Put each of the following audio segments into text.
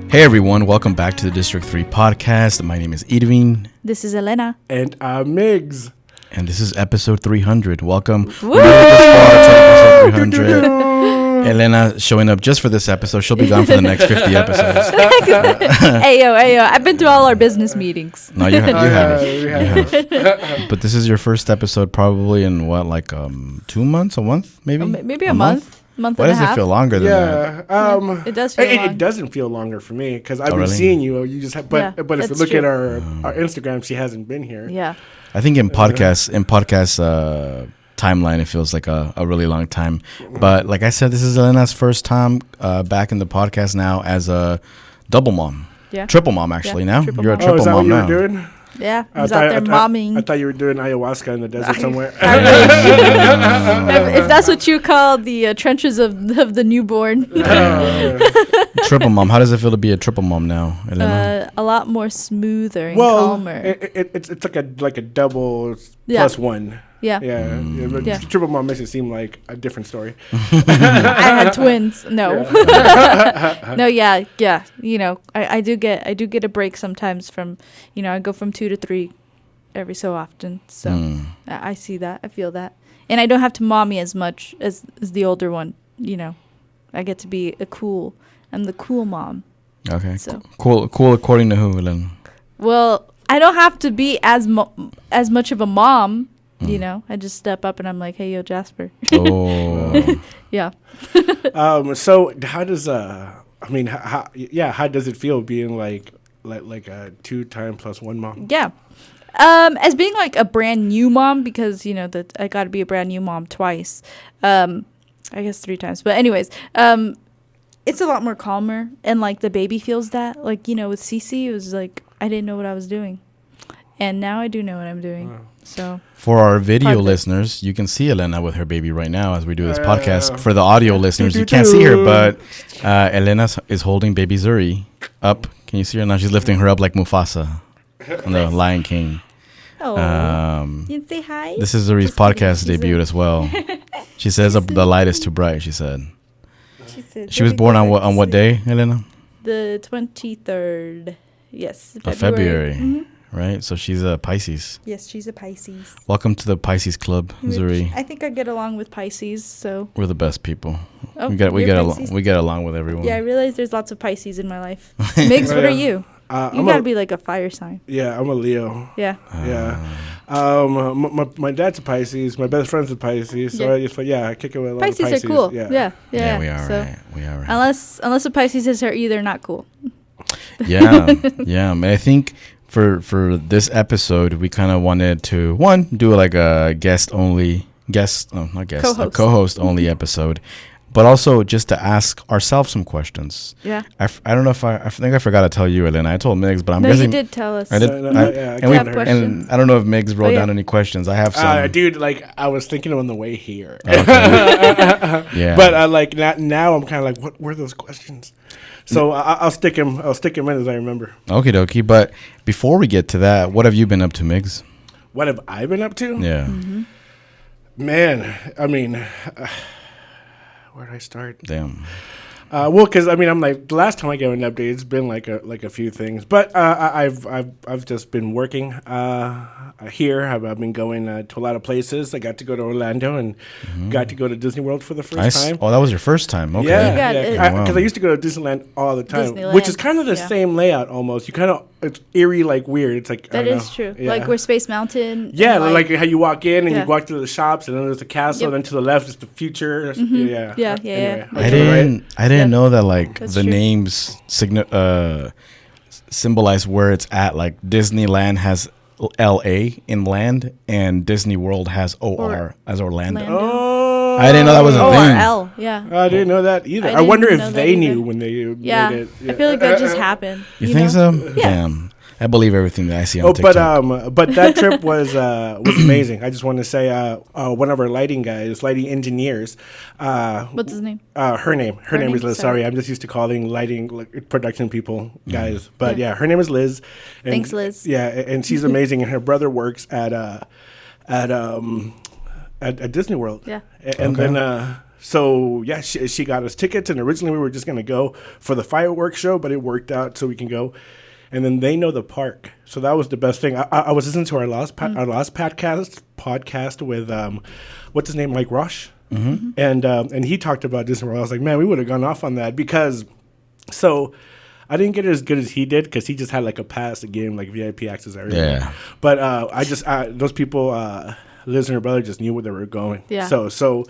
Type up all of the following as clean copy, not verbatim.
Hey everyone, welcome back to the District 3 podcast. My name is Irvin. This is Elena. And Miggs. And this is episode 300. Welcome. Woo! We made it this far to episode 300. Elena showing up just for this episode. She'll be gone for the next 50 episodes. Ayo. I've been to all our business meetings. No, you have. But this is your first episode probably in what, like 2 months, a month, maybe? Maybe a month. Month Why and a does half. it feel longer than that? It does feel long. It doesn't feel longer for me because I've been really? seeing you. You just have, but if you that's look true. at our Instagram, she hasn't been here. Yeah. I think in podcast timeline, it feels like a really long time. But like I said, this is Elena's first time back in the podcast now as a double mom. Yeah. Triple mom, actually, now. Triple You're a mom. triple Is that mom what you now. were doing? Yeah. He's out there momming. I thought you were doing ayahuasca in the desert somewhere. if that's what you call the trenches of the newborn. Triple mom. How does it feel to be a triple mom now, Elena? A lot more smoother and Well, calmer. it's like a double Yeah. plus one. Yeah. But Yeah. Triple mom makes it seem like a different story. I had twins. No. No, yeah. You know, I do get a break sometimes from, you know, I go from 2 to 3 every so often. So I see that. I feel that. And I don't have to mommy as much as the older one, you know. I get to be I'm the cool mom. Okay. So. Cool according to who, Elena? Well, I don't have to be as much of a mom, you know. I just step up and I'm like, "Hey, yo, Jasper." Oh. Yeah. So how does how does it feel being like a 2x plus 1 mom? Yeah. As being like a brand new mom, because, you know, that I got to be a brand new mom twice. I guess 3 times. But anyways, it's a lot more calmer, and like the baby feels that. Like, you know, with Cece, it was like I didn't know what I was doing. And now I do know what I'm doing. Wow. So For our video Part of it. listeners, you can see Elena with her baby right now as we do this podcast. For the audio listeners, you can't see her, but Elena is holding baby Zuri up. Can you see her now? She's lifting her up like Mufasa on the Lion King. oh, you say hi. This is Zuri's podcast debut as well. She says the light is too bright, she said. She was born on what day, Elena? The 23rd. Yes. Of February. Mm-hmm. Right? So she's a Pisces. Yes, she's a Pisces. Welcome to the Pisces Club, Zuri. I think I get along with Pisces, so. We're the best people. Oh, we you're get Pisces? we get along with everyone. Yeah, I realize there's lots of Pisces in my life. Miggs, what are you? You gotta be like a fire sign. Yeah, I'm a Leo. Yeah. Yeah. My dad's a Pisces. My best friend's a Pisces. So Yeah. I kick it with a lot of Pisces Pisces. are cool. Yeah. Yeah, we are So, right. We are right. Unless a Pisces is her, they're not cool. Yeah. But I think for this episode, we kind of wanted to do like a co-host only episode, but also just to ask ourselves some questions. Yeah. I don't know if I think I forgot to tell you, Elena. I told Miggs, but I'm No, guessing you did tell us. I did. And I don't know if Miggs wrote down any questions. I have some. Dude, like I was thinking on the way here. Okay. Yeah. But now I'm kind of like, what were those questions? So I'll stick him in as I remember. Okie dokie. But before we get to that, what have you been up to, Miggs? What have I been up to? Yeah. Mm-hmm. Man, I mean, where do I start? Damn. Well, because I'm like the last time I gave an update, it's been like a few things, but I've just been working here. I've been going to a lot of places. I got to go to Orlando and got to go to Disney World for the first time. Oh, that was your first time. Okay. Yeah, because Wow. I used to go to Disneyland all the time, Disneyland, which is kind of the yeah. same layout almost. It's eerie, like weird. It's like That is true. Yeah. Like where Space Mountain. Yeah, and like how you walk in and Yeah. you walk through the shops, and then there's the castle, Yep. and then to the left is the future. Yeah. Anyway, I didn't know that like That's the true. names symbolize where it's at. Like Disneyland has L.A. in land, and Disney World has O.R. as Orlando. Oh, I didn't know that was a O thing. or L. Yeah. I didn't know that either. I I wonder didn't know if that they either. knew when they Yeah. made it. I feel like that just happened. You think know? so? Yeah. Damn. I believe everything that I see on Oh, TikTok. but that trip was amazing. I just want to say one of our lighting engineers. What's his name? Her name is name? Liz. Sorry. I'm just used to calling lighting production people guys. But yeah, her name is Liz. And, Thanks, Liz. Yeah, and she's amazing. And her brother works at at Disney World. Yeah. And then so yeah, she got us tickets, and originally we were just gonna go for the fireworks show, but it worked out so we can go. And then they know the park, so that was the best thing. I was listening to our last podcast with what's his name, Mike Roche, and he talked about Disney World. I was like, man, we would have gone off on that because so. I didn't get it as good as he did because he just had like a pass to give him like VIP access everywhere. Yeah. But those people, Liz and her brother just knew where they were going. Yeah. So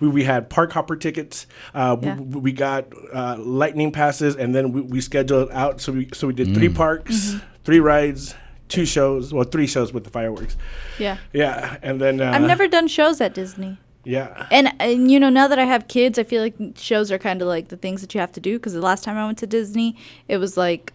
we had park hopper tickets. We got lightning passes, and then we scheduled out. So we did 3 parks, 3 rides, 2 shows. Well, 3 shows with the fireworks. Yeah. Yeah, and then I've never done shows at Disney. Yeah. And now that I have kids, I feel like shows are kind of like the things that you have to do. Because the last time I went to Disney, it was like,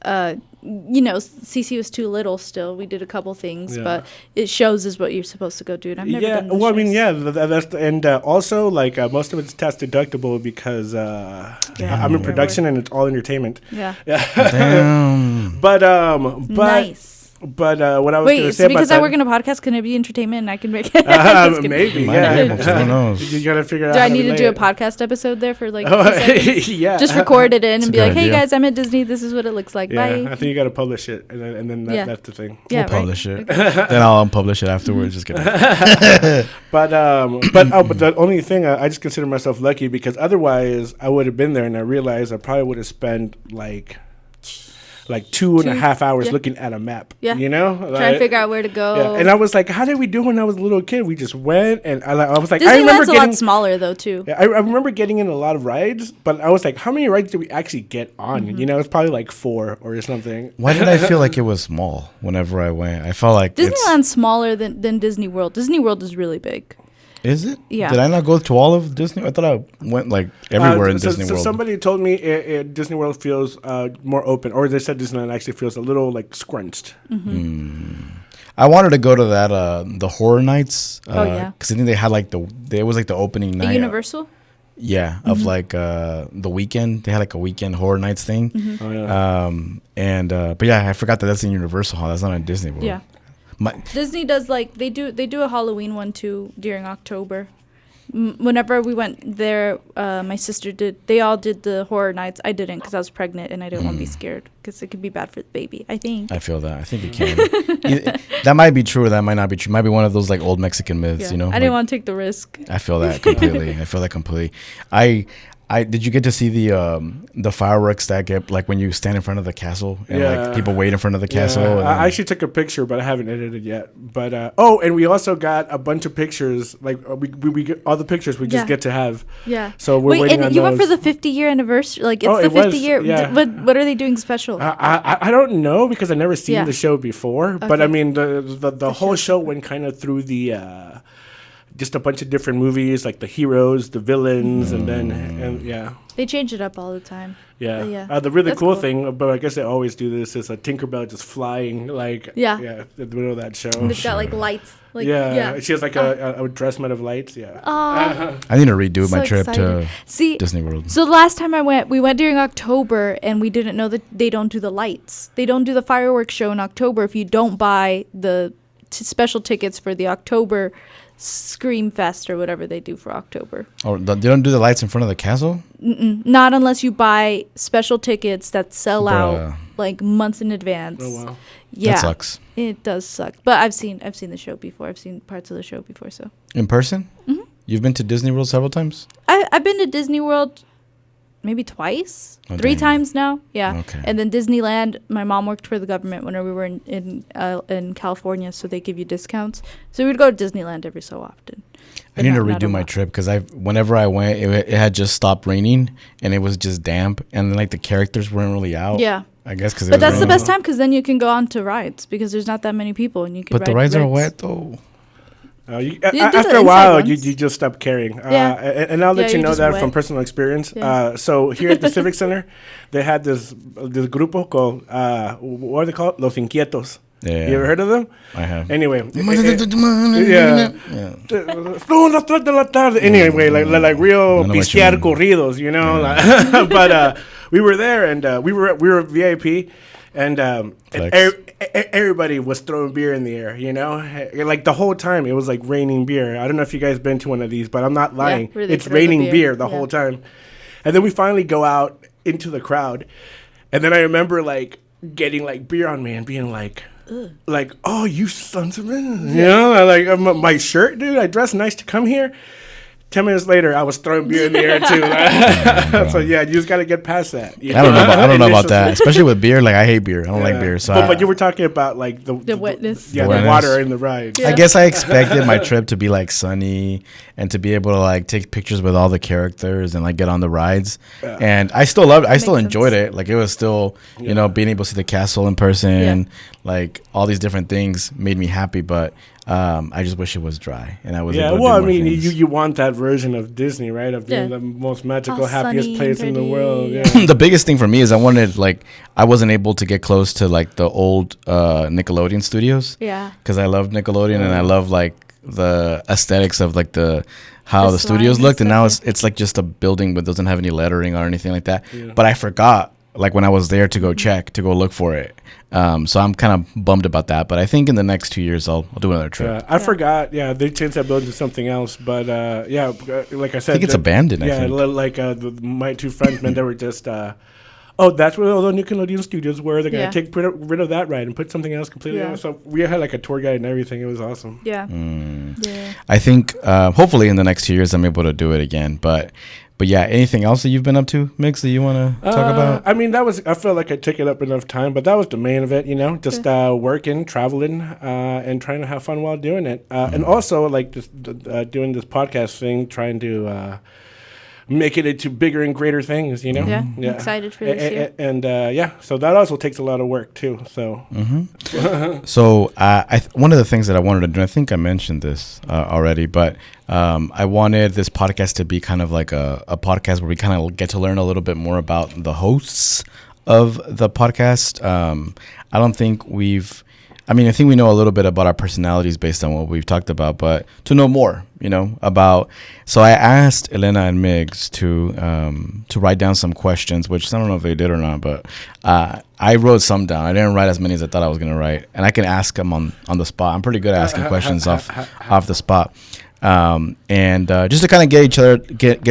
Cece was too little still. We did a couple things, but shows is what you're supposed to go do. And I've never done well, shows. And also like most of it's tax deductible because I'm in production and it's all entertainment. Yeah. Damn. But nice. But what I was going to say because about I work in a podcast, can it be entertainment and I can make it? Maybe, Who knows? You got to figure out. Do I need to do a podcast episode there for like? Yeah. Just record it in and be like, idea. hey guys, I'm at Disney. This is what it looks like. Yeah, Bye. I think you got to publish it, and then that's the thing. Yeah, we'll publish it. Then I'll unpublish it afterwards. Just kidding. But the only thing I just consider myself lucky because otherwise I would have been there and I realized I probably would have spent like 2.5 hours looking at a map. Yeah. You know? Trying to figure out where to go. Yeah. And I was like, how did we do when I was a little kid? We just went and I was like, Disneyland's I remember a lot smaller though too. Yeah, I remember getting in a lot of rides, but I was like, how many rides did we actually get on? Mm-hmm. You know, it's probably like 4 or something. Why did I feel like it was small whenever I went? I felt like Disneyland's smaller than Disney World. Disney World is really big. Is it? Yeah. Did I not go to all of Disney? I thought I went like everywhere in Disney World. So somebody told me Disney World feels more open, or they said Disneyland actually feels a little like scrunched. I wanted to go to that the horror nights. Yeah. Because I think they had like it was like the opening night. Universal. Yeah, of like the weekend. They had like a weekend horror nights thing. Oh, yeah. But yeah, I forgot that's in Universal Hall. That's not in Disney World. Yeah. Disney does like they do a Halloween one too during October. Whenever we went there, my sister did. They all did the horror nights. I didn't because I was pregnant and I didn't want to be scared because it could be bad for the baby. I think. I feel that. I think it can. That might be true or that might not be true. It might be one of those like old Mexican myths. You know. I didn't want to take the risk. I feel that completely. I did you get to see the fireworks that get like when you stand in front of the castle and like people wait in front of the castle? Yeah. I actually took a picture, but I haven't edited yet. But and we also got a bunch of pictures. Like we get all the pictures we just get to have. Yeah. So we're waiting on you those. went for the 50-year anniversary. Like it's the 50 year. Yeah. What are they doing special? I don't know because I've never seen the show before. Okay. But I mean the whole show went kind of through the. Just a bunch of different movies, like the heroes, the villains, and they change it up all the time. Yeah. The really cool thing, but I guess they always do this, is a Tinkerbell just flying, like in the middle of that show. And they've got like lights. Like, she has like a dress made of lights. Yeah. I need to redo my trip to Disney World. So the last time we went during October, and we didn't know that they don't do the lights. They don't do the fireworks show in October if you don't buy the special tickets for the October Scream Fest or whatever they do for October. Oh, they don't do the lights in front of the castle? Not unless you buy special tickets that sell out like months in advance. Oh wow. Yeah. That sucks. It does suck. But I've seen the show before. I've seen parts of the show before. So in person? Mm-hmm. You've been to Disney World several times? I've been to Disney World maybe twice. 3 times now. Yeah. Okay. And then Disneyland, my mom worked for the government when we were in California, so they give you discounts. So we'd go to Disneyland every so often. I need to redo my trip because whenever I went, it had just stopped raining and it was just damp, and then like the characters weren't really out. Yeah. I guess because. But that's the best time because then you can go on to rides because there's not that many people and you can. But the rides are wet though. After a while, you just stop caring. And I'll let you know that wet. from personal experience. Yeah. So here at the Civic Center, they had this grupo called, what are they called? Los Inquietos. Yeah. You ever heard of them? I have. Anyway. Yeah. Anyway, like real pistear corridos, you know. But we were there and we were VIP. everybody was throwing beer in the air, you know, like the whole time it was like raining beer. I don't know if you guys been to one of these, but I'm not lying. Yeah, really it's raining beer the whole time. And then we finally go out into the crowd, and then I remember like getting like beer on me and being like, oh, you sons of men, you know, like my shirt, dude. I dressed nice to come here. 10 minutes later, I was throwing beer in the air too. So yeah, you just got to get past that. I don't know about that, especially with beer. Like I hate beer. I don't like beer. So but you were talking about like the wetness. The water in the ride. I guess I expected my trip to be like sunny and to be able to like take pictures with all the characters and like get on the rides. And I still loved it. I still enjoyed it. Like it was still, you know, being able to see the castle in person, like all these different things made me happy. But I just wish it was dry and I was able to do well, I more mean, things. you want that version of Disney, right? Of being the most magical, happiest place in the world. Yeah. The biggest thing for me is I wasn't able to get close to like the old Nickelodeon studios. Yeah. Because I love Nickelodeon and I love like the aesthetics of like how the studios looked, and now it's like just a building but doesn't have any lettering or anything like that. Yeah. But I forgot like when I was there to go look for it. So I'm kind of bummed about that, but I think in the next 2 years I'll do another trip. I forgot. Yeah, they changed that building to something else, but like I said, I think it's abandoned. Yeah, like my two friends, man, they were just. That's where all the Nickelodeon studios were. They're gonna take rid of that ride and put something else completely else. So we had like a tour guide and everything. It was awesome. Yeah. Yeah. I think hopefully in the next 2 years I'm able to do it again, but yeah, anything else that you've been up to, Miggs, that you want to talk about? I mean, I felt like I took it up enough time, but that was the main of it, you know, just working, traveling, and trying to have fun while doing it. And also, like, just doing this podcast thing, trying to make it into bigger and greater things, you know? Yeah, I'm excited for this year. And so that also takes a lot of work, too, so. So one of the things that I wanted to do, I think I mentioned this already, but I wanted this podcast to be kind of like a podcast where we kind of get to learn a little bit more about the hosts of the podcast. I think we know a little bit about our personalities based on what we've talked about, but to know more, you know, so I asked Elena and Miggs to write down some questions, which I don't know if they did or not, but I wrote some down. I didn't write as many as I thought I was going to write, and I can ask them on the spot. I'm pretty good at asking questions off the spot. And just to kind of get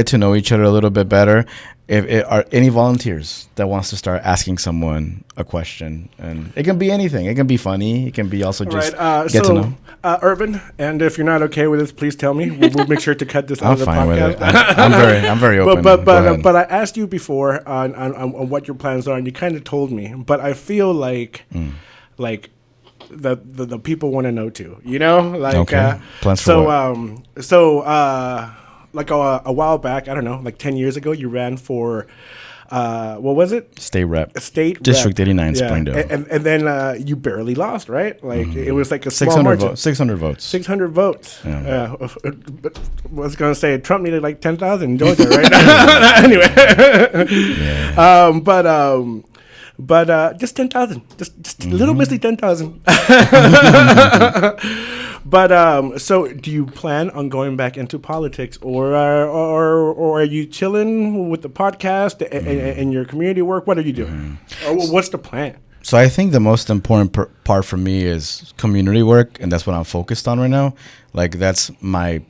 to know each other a little bit better. If it are any volunteers that wants to start asking someone a question, and it can be anything. It can be funny. It can be also just get to know. Irvin, and if you're not okay with this, please tell me. We'll make sure to cut this out of the podcast. I'm fine with it. I'm very open. But I asked you before on what your plans are, and you kind of told me. But I feel like the people want to know too. You know, like plans for what? Like a while back, I don't know, like 10 years ago, you ran for, what was it? State rep. District 89, Springdale. And then you barely lost, right? Like it was like a small margin. 600 votes. 600 votes. Yeah. But I was going to say, Trump needed like 10,000 in Georgia, right? Anyway. But just 10,000. Just a little missy 10,000. But so, do you plan on going back into politics, or are you chilling with the podcast and your community work? What are you doing? Or what's the plan? So I think the most important part for me is community work, and that's what I'm focused on right now. Like that's my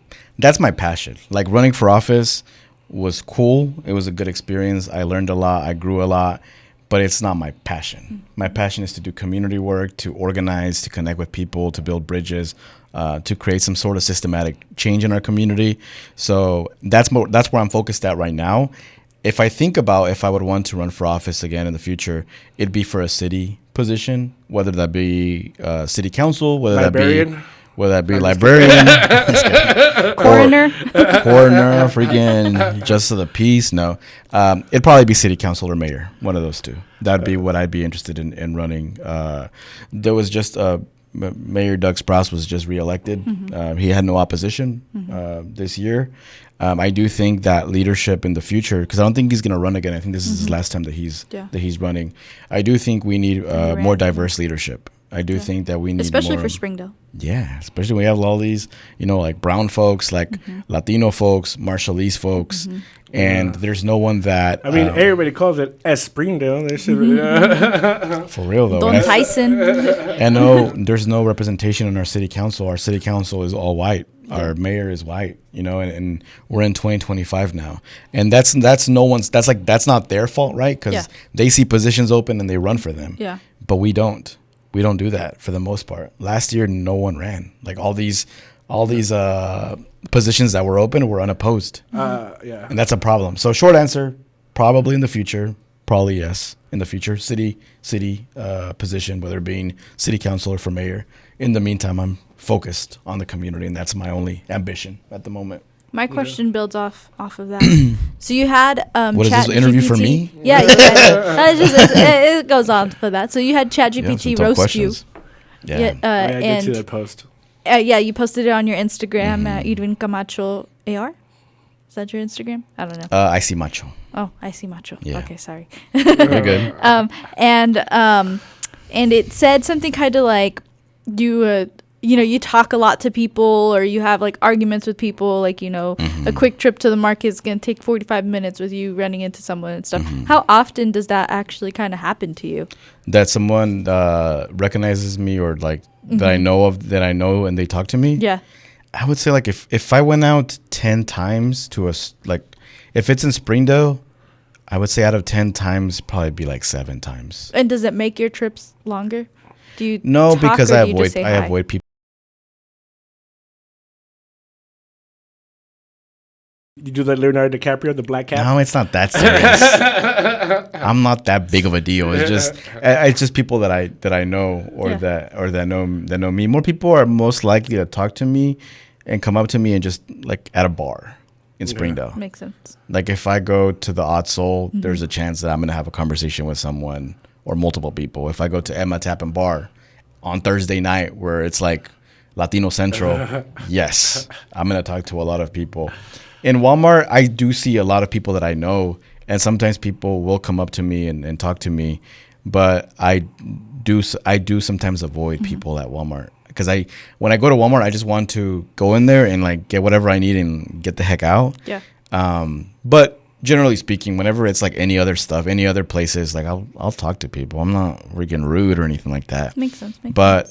passion. Like running for office was cool. It was a good experience. I learned a lot. I grew a lot. But it's not my passion. My passion is to do community work, to organize, to connect with people, to build bridges, to create some sort of systematic change in our community. So that's where I'm focused at right now. If I think about if I would want to run for office again in the future, it'd be for a city position, whether that be city council, whether that be librarian, coroner, freaking justice of the peace. No, it'd probably be city council or mayor, one of those two. That'd be what I'd be interested in running. There was just Mayor Doug Sprouse was just reelected. He had no opposition this year. I do think that leadership in the future, because I don't think he's going to run again. I think this is his last time that he's running. I do think we need more diverse leadership I do think that we need especially more, for Springdale. Yeah, especially when we have all these, like brown folks, like Latino folks, Marshallese folks, and there's no one that. I mean, everybody calls it Springdale. They should. For real though. Don Tyson. And no, there's no representation in our city council. Our city council is all white. Our mayor is white, and we're in 2025 now, and that's not their fault, right? Because they see positions open and they run for them. Yeah. But we don't do that for the most part. Last year, no one ran. Like all these positions that were open were unopposed. Yeah. And that's a problem. So short answer, probably in the future. Probably yes, in the future, city position, whether it being city council or for mayor. In the meantime, I'm focused on the community, and that's my only ambition at the moment. My question builds off of that. So you had what is this interview for me? Yeah, it goes on for that. So you had ChatGPT roast questions. you. Yeah. I did see that post. You posted it on your Instagram at Irvin Camacho AR. Is that your Instagram? I don't know. I see macho. Oh, I see macho. Yeah. Okay, sorry. Very good. And it said something kind of like you talk a lot to people, or you have like arguments with people, like a quick trip to the market is going to take 45 minutes with you running into someone and stuff. How often does that actually kind of happen to you? That someone recognizes me, or like that I know and they talk to me? Yeah. I would say like if I went out 10 times to if it's in Springdale, I would say out of 10 times probably be like 7 times. And does it make your trips longer? Do you No, talk, because or I do you just say hi? avoid people. You do the Leonardo DiCaprio, the black cat? No, it's not that serious. I'm not that big of a deal. It's just people that I know that know me. More people are most likely to talk to me and come up to me and just like at a bar in Springdale. Makes sense. Like if I go to the Odd Soul, there's a chance that I'm gonna have a conversation with someone or multiple people. If I go to Emma Tap and Bar on Thursday night where it's like Latino Central, yes, I'm gonna talk to a lot of people. In Walmart, I do see a lot of people that I know, and sometimes people will come up to me and talk to me, but I do sometimes avoid people at Walmart, because when I go to Walmart, I just want to go in there and like get whatever I need and get the heck out. Yeah. But generally speaking, whenever it's like any other stuff, any other places, like I'll talk to people. I'm not freaking rude or anything like that. Makes sense. But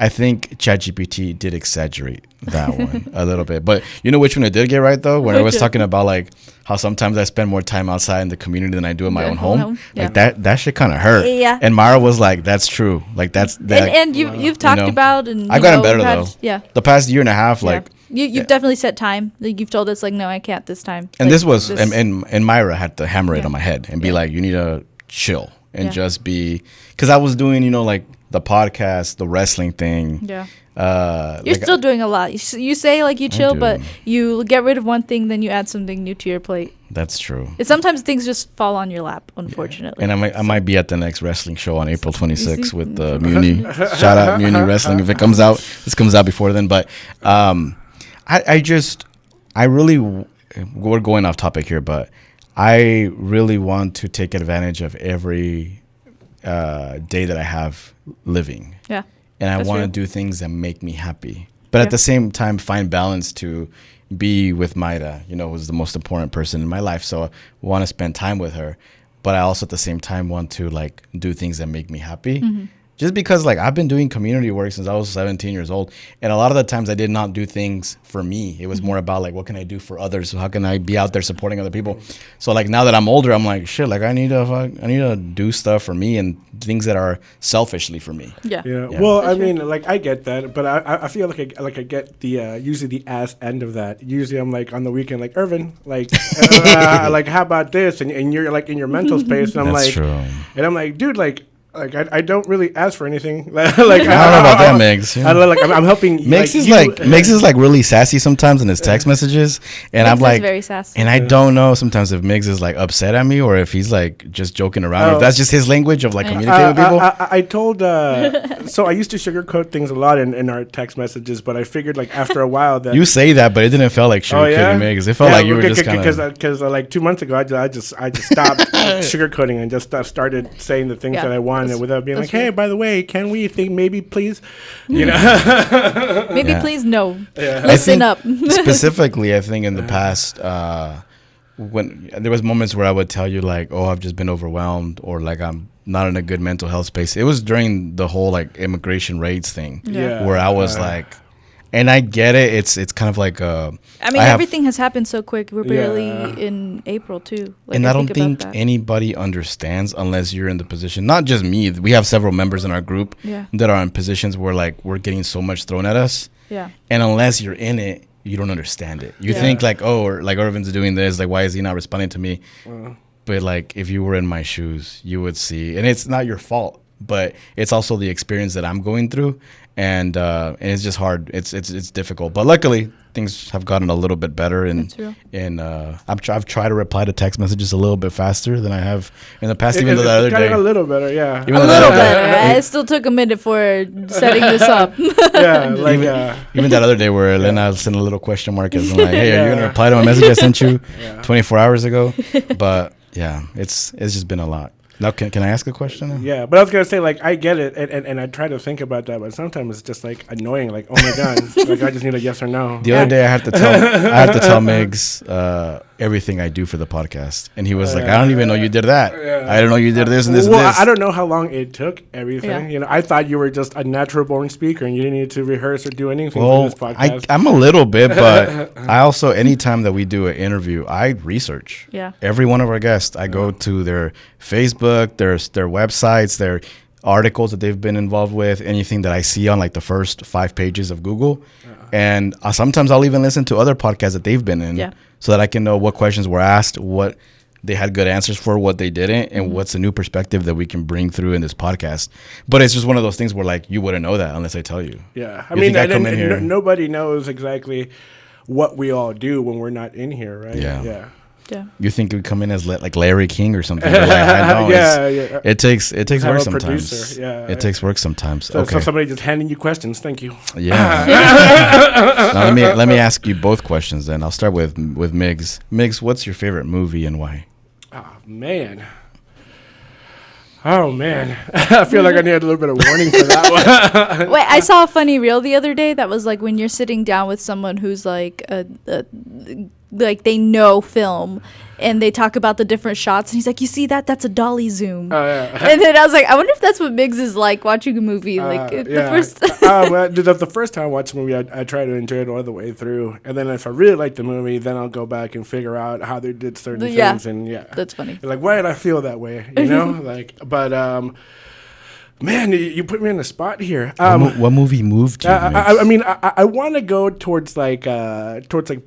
I think ChatGPT did exaggerate that one a little bit. But you know which one it did get right, though? When I was talking about like how sometimes I spend more time outside in the community than I do in my own home. Yeah. Like that shit kind of hurt. Yeah. And Mara was like, that's true. Like that's that. And you've talked about, and I've gotten better though. Yeah. The past year and a half, like you've definitely set time. Like you've told us like, no, I can't this time. And like, this was and Myra had to hammer it on my head and be like, you need to chill and just be, because I was doing like the podcast, the wrestling thing. Yeah. You're still doing a lot. You say like you chill, but you get rid of one thing, then you add something new to your plate. That's true. Sometimes things just fall on your lap, unfortunately. And I might be at the next wrestling show on April 26th with the Muni. Shout out Muni Wrestling if it comes out. This comes out before then. But we're going off topic here, but I really want to take advantage of every day that I have living. Yeah. And I want to do things that make me happy. But at the same time, find balance to be with Maida, who's the most important person in my life. So I want to spend time with her. But I also at the same time want to like do things that make me happy. Mm-hmm. Just because like I've been doing community work since I was 17 years old. And a lot of the times I did not do things for me. It was more about like, what can I do for others? How can I be out there supporting other people? So like now that I'm older, I'm like, shit, like I need to do stuff for me and things that are selfishly for me. Yeah. Well, I mean, like I get that, but I feel like I get the usually the ass end of that. Usually I'm like on the weekend, like Irvin, like like how about this? And you're like in your mental space, and I'm That's like, true. And I'm like, dude, like I don't really ask for anything. Like I don't know about that, Miggs. I don't know, like I'm helping. Miggs is like really sassy sometimes in his text messages, and Miggs I'm like, very sassy. And I don't know sometimes if Miggs is like upset at me or if he's like just joking around, or if that's just his language of like communicating with people. I told so I used to sugarcoat things a lot in our text messages, but I figured like after a while that you say that, but it didn't feel like sugarcoating Miggs. It felt like you were just kind of because like 2 months ago I just stopped sugarcoating and just started saying the things that I want. on it without being like, hey, by the way, can we think maybe please, you know? Maybe please no. Yeah. Listen up. Specifically, I think in the past, when there was moments where I would tell you like, oh, I've just been overwhelmed, or like I'm not in a good mental health space. It was during the whole like immigration raids thing, where I was like, and I get it. It's kind of like I mean, everything has happened so quick. We're barely in April too. Like, and I don't think anybody understands unless you're in the position. Not just me. We have several members in our group that are in positions where like we're getting so much thrown at us. Yeah. And unless you're in it, you don't understand it. You think like, oh, or like Irvin's doing this. Like, why is he not responding to me? But like, if you were in my shoes, you would see. And it's not your fault, but it's also the experience that I'm going through. And it's just hard. It's difficult. But luckily, things have gotten a little bit better. And I've tried to reply to text messages a little bit faster than I have in the past. Even though the other day, a little better, yeah. A little better. It still took a minute for setting this up. Even that other day where Elena sent a little question mark as I'm like, hey, are you gonna reply to a message I sent you 24 hours ago? But yeah, it's just been a lot. Now, can I ask a question? Yeah, but I was going to say, like, I get it, and I try to think about that, but sometimes it's just, like, annoying, like, oh, my God, like, I just need a yes or no. The other day, I had to tell Miggs everything I do for the podcast, and he was like, I don't even know you did that. I don't know you did this and this and this. I don't know how long it took, everything. You know, I thought you were just a natural-born speaker, and you didn't need to rehearse or do anything for this podcast. I'm a little bit, but I also, anytime that we do an interview, I research. Yeah. Every one of our guests, I go to their Facebook, their websites, their articles that they've been involved with, anything that I see on like the first 5 pages of Google. And sometimes I'll even listen to other podcasts that they've been in so that I can know what questions were asked, what they had good answers for, what they didn't, and what's a new perspective that we can bring through in this podcast. But it's just one of those things where like you wouldn't know that unless I tell you. Yeah. I mean, nobody knows exactly what we all do when we're not in here, right? Yeah. You think we come in as like Larry King or something? Like, I know it takes work sometimes. It takes work sometimes. So somebody just handing you questions. Thank you. Yeah. Now, let me ask you both questions then. I'll start with Miggs. Miggs, what's your favorite movie and why? Oh man. I feel like I need a little bit of warning for that one. Wait, I saw a funny reel the other day that was like when you're sitting down with someone who's like like they know film and they talk about the different shots and he's like, you see that's a dolly zoom. And then I was like, I wonder if that's what Miggs is like watching a movie. The first time I watched a movie, I try to enjoy it all the way through, and then if I really like the movie, then I'll go back and figure out how they did certain things. And that's funny. Like, why did I feel that way, you know? Like, but man, you put me in a spot here. What movie moved you? I mean, I want to go towards like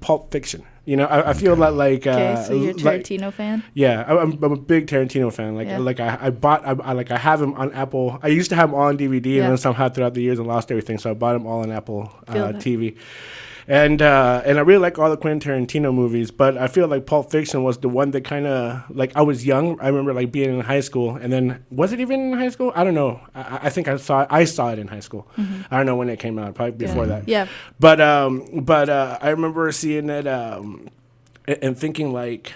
Pulp Fiction. You know, I feel like so you're a Tarantino fan? Yeah, I'm a big Tarantino fan. I have him on Apple. I used to have him on DVD, and then somehow throughout the years I lost everything, so I bought him all on Apple TV. And I really like all the Quentin Tarantino movies, but I feel like Pulp Fiction was the one that kind of, like, I was young. I remember like being in high school, and then was it even in high school? I don't know. I think I saw it in high school. I don't know when it came out, probably before that. Yeah. But I remember seeing it and thinking like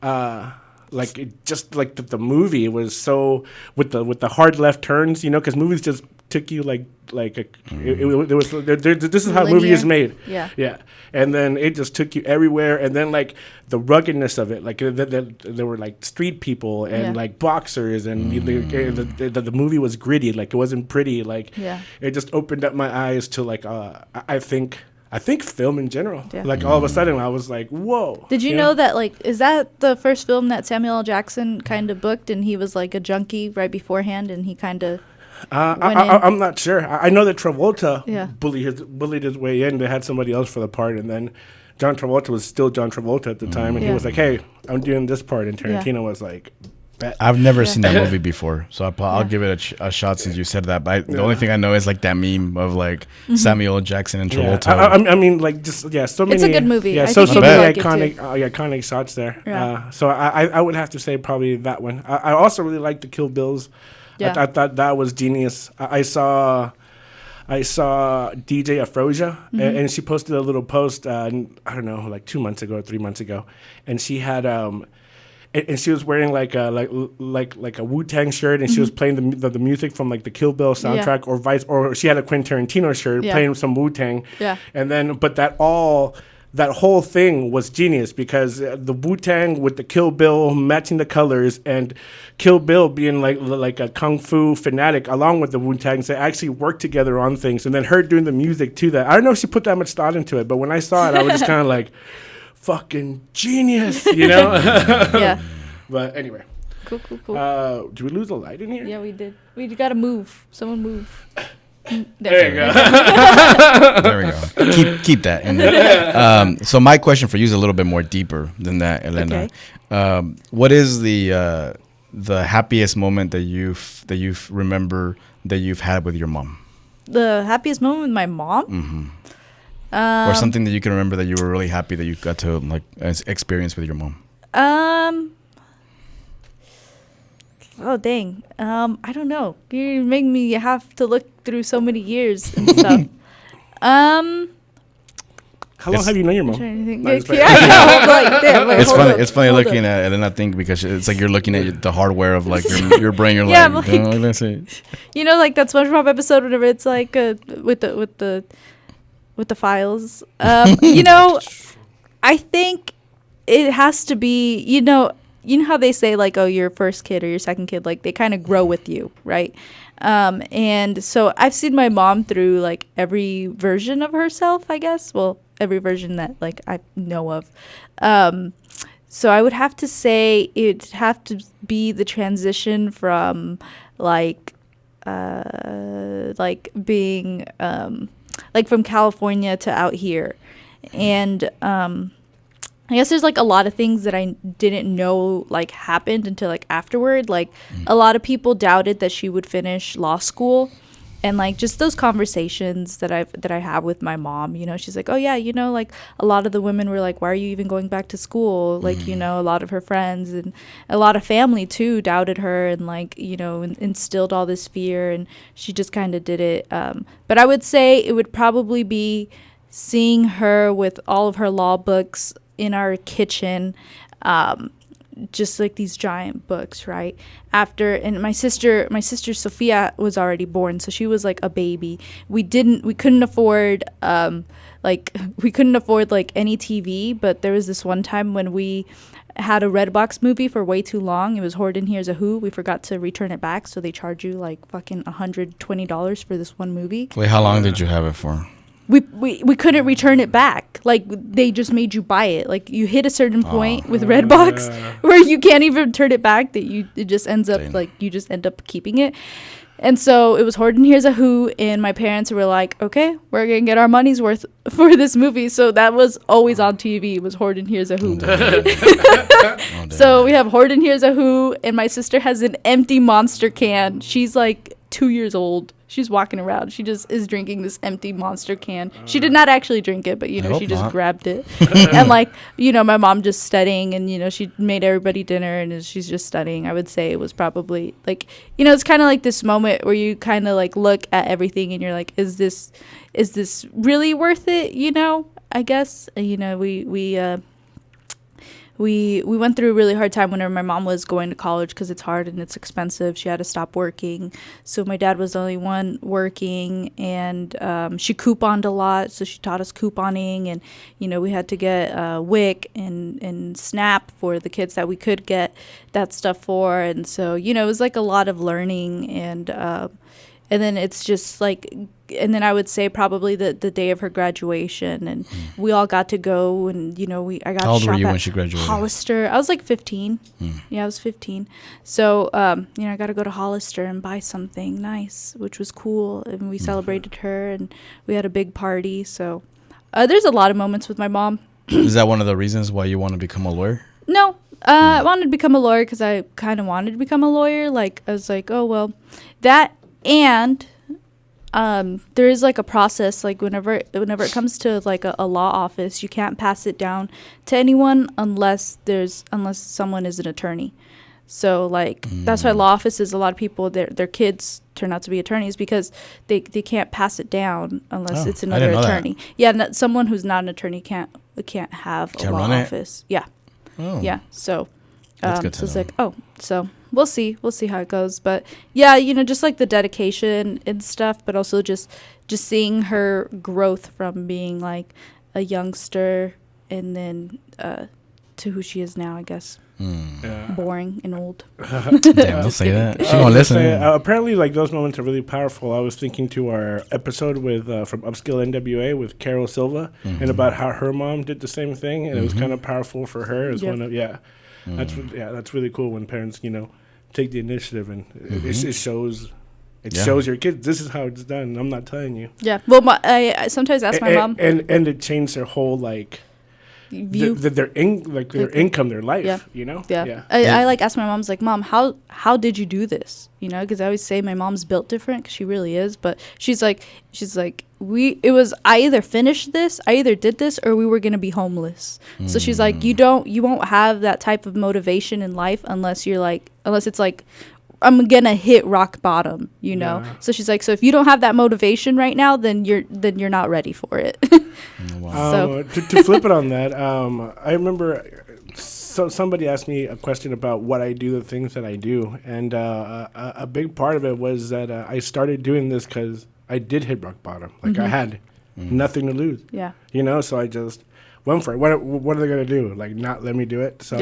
it just like the movie was so with the hard left turns, you know, because movies just took you this is how a movie is made. Yeah. And then it just took you everywhere, and then like the ruggedness of it, like there were like street people and like boxers, and the movie was gritty, like it wasn't pretty, like it just opened up my eyes to like I think film in general. Like all of a sudden I was like, whoa. Did you know that, like, is that the first film that Samuel L. Jackson kind of booked, and he was like a junkie right beforehand, and he kind of I'm not sure. I know that Travolta bullied his way in. They had somebody else for the part, and then John Travolta was still John Travolta at the time, and he was like, hey, I'm doing this part, and Tarantino was like, bet. I've never seen that movie before, so I'll give it a shot since you said that. But the only thing I know is like that meme of like Samuel L. Jackson and Travolta. I mean, like just so many. It's a good movie. Yeah, so many iconic shots there. So I would have to say probably that one. I also really like the Kill Bills. I thought that was genius. I saw DJ Afrosia, and she posted a little post, I don't know, like 2 months ago or 3 months ago, and she had and she was wearing like a Wu-Tang shirt, and she was playing the music from like the Kill Bill soundtrack, or she had a Quentin Tarantino shirt playing some Wu-Tang. Yeah. And then, but that whole thing was genius because the Wu-Tang with the Kill Bill matching the colors, and Kill Bill being like a kung fu fanatic along with the Wu-Tang, they actually worked together on things. And then her doing the music to that. I don't know if she put that much thought into it, but when I saw it, I was just kind of like, fucking genius, you know? Yeah. But anyway. Cool. Did we lose a light in here? Yeah, we did. We got to move. Someone move. There you go. There we go. Keep that in there. So my question for you is a little bit more deeper than that, Elena. Okay. What is the happiest moment that you've remember that you've had with your mom? The happiest moment with my mom? Mm-hmm. Or something that you can remember that you were really happy that you got to like experience with your mom. Oh dang. I don't know. You make me have to look through so many years and stuff. How long have you known your mom? It's funny. It's funny looking at it, and I think because it's like you're looking at the hardware of like your brain. You're yeah, like, let's see. You know, like that SpongeBob episode whenever it's like with the files. You know, I think it has to be. You know how they say like, oh, your first kid or your second kid, like they kind of grow with you, right? And so I've seen my mom through like every version of herself, I guess. Well, every version that like I know of. So I would have to say it'd have to be the transition from like being like from California to out here. And I guess there's like a lot of things that I didn't know like happened until like afterward. Like a lot of people doubted that she would finish law school, and like just those conversations that I have with my mom, you know, she's like, oh yeah, you know, like a lot of the women were like, why are you even going back to school? Like, you know, a lot of her friends and a lot of family too doubted her and like, you know, instilled all this fear, and she just kind of did it. But I would say it would probably be seeing her with all of her law books in our kitchen, just like these giant books, right? And my sister Sophia was already born, so she was like a baby. We couldn't afford any TV, but there was this one time when we had a Redbox movie for way too long. It was Horde and Here's a Who. We forgot to return it back, so they charge you like fucking $120 for this one movie. Wait, how long did you have it for? We couldn't return it back. Like they just made you buy it. Like you hit a certain point with Redbox where you can't even turn it back. It just ends up like you just end up keeping it. And so it was Horde and Here's a Who, and my parents were like, okay, we're gonna get our money's worth for this movie. So that was always on TV. It was Horde and Here's a Who. So we have Horde and Here's a Who, and my sister has an empty Monster can. She's like 2 years old. She's walking around. She just is drinking this empty Monster can. She did not actually drink it, but, you know, she just grabbed it. And, like, you know, my mom just studying, and, you know, she made everybody dinner, and she's just studying. I would say it was probably, like, you know, it's kind of like this moment where you kind of, like, look at everything, and you're like, is this really worth it, you know, I guess? You know, we went through a really hard time whenever my mom was going to college because it's hard and it's expensive. She had to stop working. So my dad was the only one working, and she couponed a lot. So she taught us couponing, and, you know, we had to get WIC and SNAP for the kids that we could get that stuff for. And so, you know, it was like a lot of learning, and then it's just like, and then I would say probably the day of her graduation, and we all got to go, and, you know, I got How old shop were you at when she graduated? Hollister. I was like 15. Yeah, I was 15. So, you know, I got to go to Hollister and buy something nice, which was cool, and we celebrated her, and we had a big party. So there's a lot of moments with my mom. Is that one of the reasons why you want to become a lawyer? No. I wanted to become a lawyer because I kind of wanted to become a lawyer. Like, I was like, oh, well, that. And there is like a process, like whenever it comes to like a law office, you can't pass it down to anyone unless someone is an attorney. So like that's why law offices, a lot of people, their kids turn out to be attorneys because they can't pass it down unless it's another attorney. Yeah, someone who's not an attorney can't have a law office. Yeah. Oh. Yeah. So That's good So to it's know. like, oh, so we'll see how it goes. But yeah, just like the dedication and stuff, but also just seeing her growth from being like a youngster and then to who she is now, I guess. Boring and old. Damn, don't say that. She gonna listen. Apparently, like those moments are really powerful. I was thinking to our episode with from Upskill NWA with Carol Silva and about how her mom did the same thing, and it was kind of powerful for her as one of that's really cool when parents take the initiative and it shows. It shows your kids this is how it's done. I'm not telling you. Yeah. Well, I sometimes ask my mom, and it changed their whole like view their income, their life. Yeah. I like ask my mom's like, Mom, how did you do this? Because I always say my mom's built different because she really is. But she's like I either finished this, I either did this, or we were gonna be homeless. So she's like, you won't have that type of motivation in life unless it's like, I'm gonna hit rock bottom, Yeah. So she's like, so if you don't have that motivation right now, then you're not ready for it. Wow. To flip it on that, I remember somebody asked me a question about what I do, the things that I do, and a big part of it was that I started doing this because I did hit rock bottom. Like I had nothing to lose. Yeah. So I just went for it. What are they gonna do? Like not let me do it? So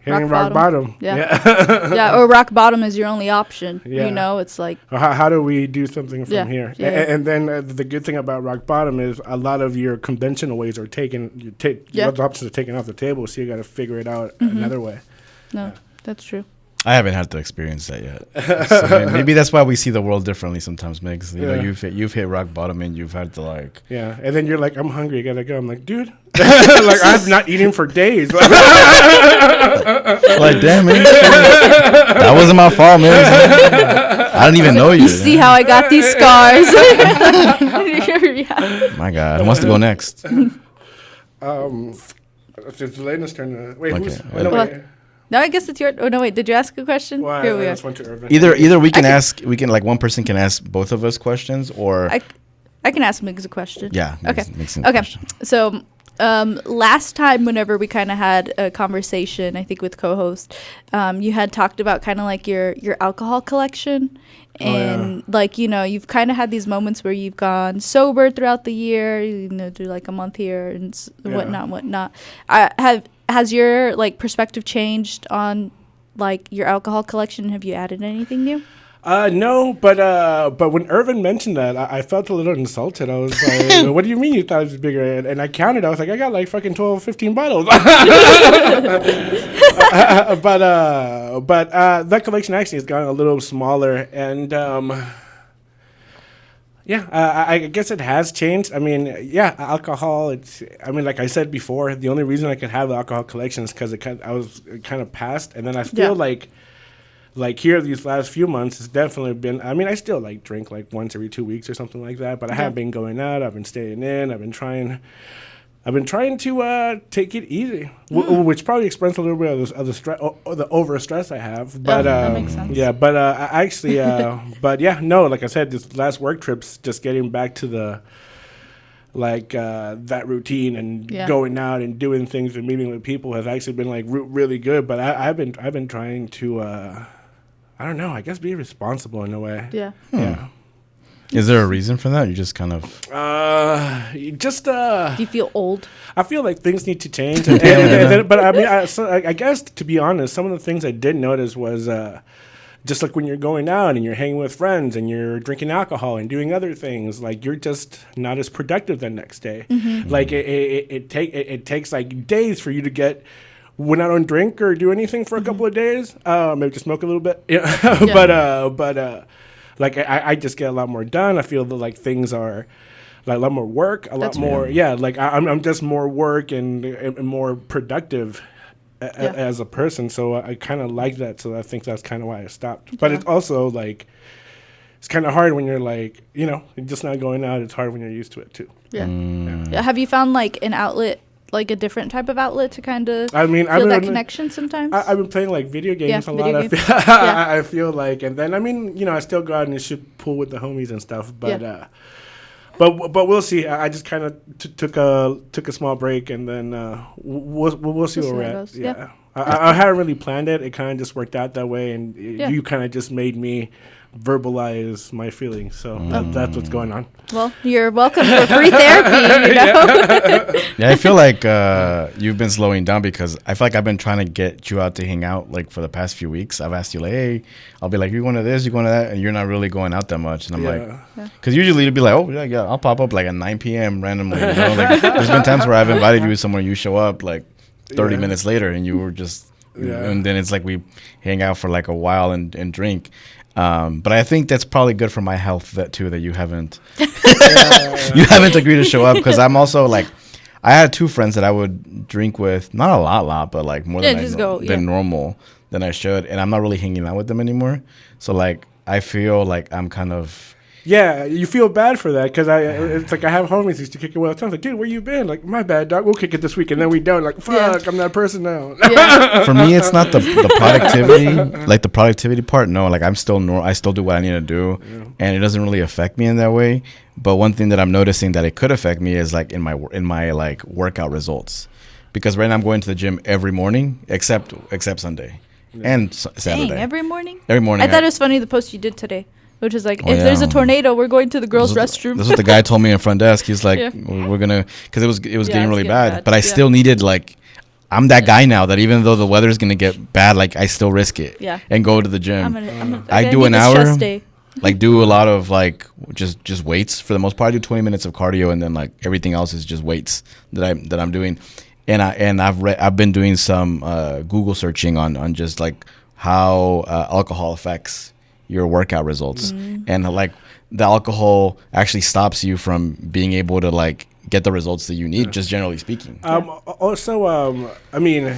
hitting rock bottom. Yeah. Yeah, or rock bottom is your only option. Yeah. It's like... How do we do something from here? Yeah. And then the good thing about rock bottom is a lot of your conventional ways are taken, those options are taken off the table, so you got to figure it out another way. No, that's true. I haven't had to experience that yet. So maybe that's why we see the world differently sometimes, Miggs. You've hit rock bottom and you've had to like... Yeah, and then you're like, I'm hungry, I gotta go. I'm like, dude, like I've not eaten for days. Like, damn, man. That wasn't my fault, man. I didn't even know you. You see how I got these scars. My God, who wants to go next? It's Elena's turn to... Wait, Okay. No, I guess it's your... Oh, no, wait. Did you ask a question? Well, Here we I are. just went to Irvin. Either we can like one person can ask both of us questions, or... I can ask Miggs a question. Yeah. Okay. Miggs Okay. question. So, last time, whenever we kind of had a conversation, I think with co-host, you had talked about kind of like your alcohol collection, and like you've kind of had these moments where you've gone sober throughout the year, do like a month here and whatnot. Has your like perspective changed on like your alcohol collection? Have you added anything new? No, but when Irvin mentioned that, I felt a little insulted. I was like, what do you mean you thought it was bigger? And I counted. I was like, I got like fucking 12, 15 bottles. But that collection actually has gotten a little smaller. And I guess it has changed. I mean, alcohol, like I said before, the only reason I could have the alcohol collection is because I was kind of past. And then I feel like here these last few months, it's definitely been, I still like drink like once every 2 weeks or something like that, but I have been going out, I've been staying in, I've been trying to take it easy, which probably explains a little bit of the stress, the over stress I have. But that makes sense. Yeah, but actually, like I said, this last work trip's just getting back to the that routine and going out and doing things and meeting with people has actually been like really good. But I've been trying to. I don't know. I guess be responsible in a way. Yeah. Yeah. Is there a reason for that? You just kind of... Do you feel old? I feel like things need to change. But I guess, to be honest, some of the things I did notice was just like when you're going out and you're hanging with friends and you're drinking alcohol and doing other things, like you're just not as productive the next day. Mm-hmm. Like it takes like days for you to when I don't drink or do anything for a couple of days, maybe just smoke a little bit. But like I just get a lot more done. I feel that like things are like a lot more work, lot more. Real. Yeah, like I'm just more work and more productive as a person. So I kind of like that. So I think that's kind of why I stopped. But it's also like it's kind of hard when you're like you're just not going out. It's hard when you're used to it too. Yeah. Yeah. Have you found like an outlet? Like a different type of outlet to kind of feel that connection sometimes? I've been playing like video games a lot. I feel like, and then I still go out and shoot pool with the homies and stuff. But but we'll see. I just kind of took a small break, and then we'll see where we're at. Yeah. I hadn't really planned it. It kind of just worked out that way, and you kind of just made me verbalize my feelings. So that's what's going on. Well, you're welcome for free therapy, you know? Yeah, I feel like you've been slowing down because I feel like I've been trying to get you out to hang out like for the past few weeks. I've asked you like, hey, I'll be like, you going to this, you going to that, and you're not really going out that much. And I'm like, because usually you'd be like, oh yeah, I'll pop up like at 9 p.m. randomly. You know? Like, there's been times where I've invited you somewhere, you show up like 30 minutes later, and you were just, and then it's like we hang out for like a while and drink. But I think that's probably good for my health that you haven't you haven't agreed to show up, because I'm also like, I had 2 friends that I would drink with, not a lot, but like more than normal than I should, and I'm not really hanging out with them anymore. So like I feel like I'm kind of you feel bad for that, because it's like I have homies who used to kick it all the time. Like, dude, where you been? Like, my bad, dog. We'll kick it this week, and then we don't. Like, fuck, I'm that person now. For me, it's not the productivity, like the productivity part. No, like I still do what I need to do, and it doesn't really affect me in that way. But one thing that I'm noticing that it could affect me is like in my like workout results, because right now I'm going to the gym every morning except Sunday and Saturday. Dang, every morning. Every morning. I thought it was funny the post you did today. Which is like, if there's a tornado, we're going to the girls' restroom. This is what the guy told me in front desk. He's like, we're gonna, because it was getting really bad. But I still needed, like, I'm that guy now that even though the weather's gonna get bad, like I still risk it. And go to the gym. I do an hour. Like do a lot of like just weights for the most part. I do 20 minutes of cardio, and then like everything else is just weights that I'm doing. And I've been doing some Google searching on just like how alcohol affects your workout results, and like the alcohol actually stops you from being able to like get the results that you need, just generally speaking. Also, I mean,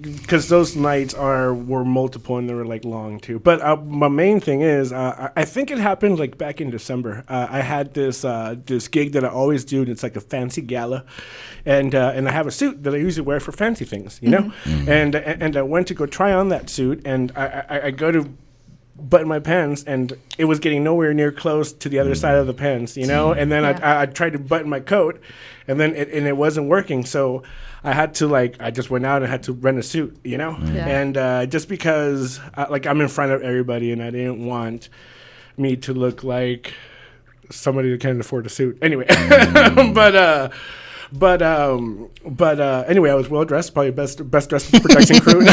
because those nights were multiple and they were like long too. But my main thing is, I think it happened like back in December. I had this gig that I always do, and it's like a fancy gala, and I have a suit that I usually wear for fancy things, you know. And I went to go try on that suit, and I go to button my pants, and it was getting nowhere near close to the other side of the pants, you know. And then I tried to button my coat, and then it wasn't working. So I had to I just went out and had to rent a suit, you know. And just because I'm in front of everybody, and I didn't want me to look like somebody that can't afford a suit. Anyway, But anyway, I was well dressed, probably best dressed production crew.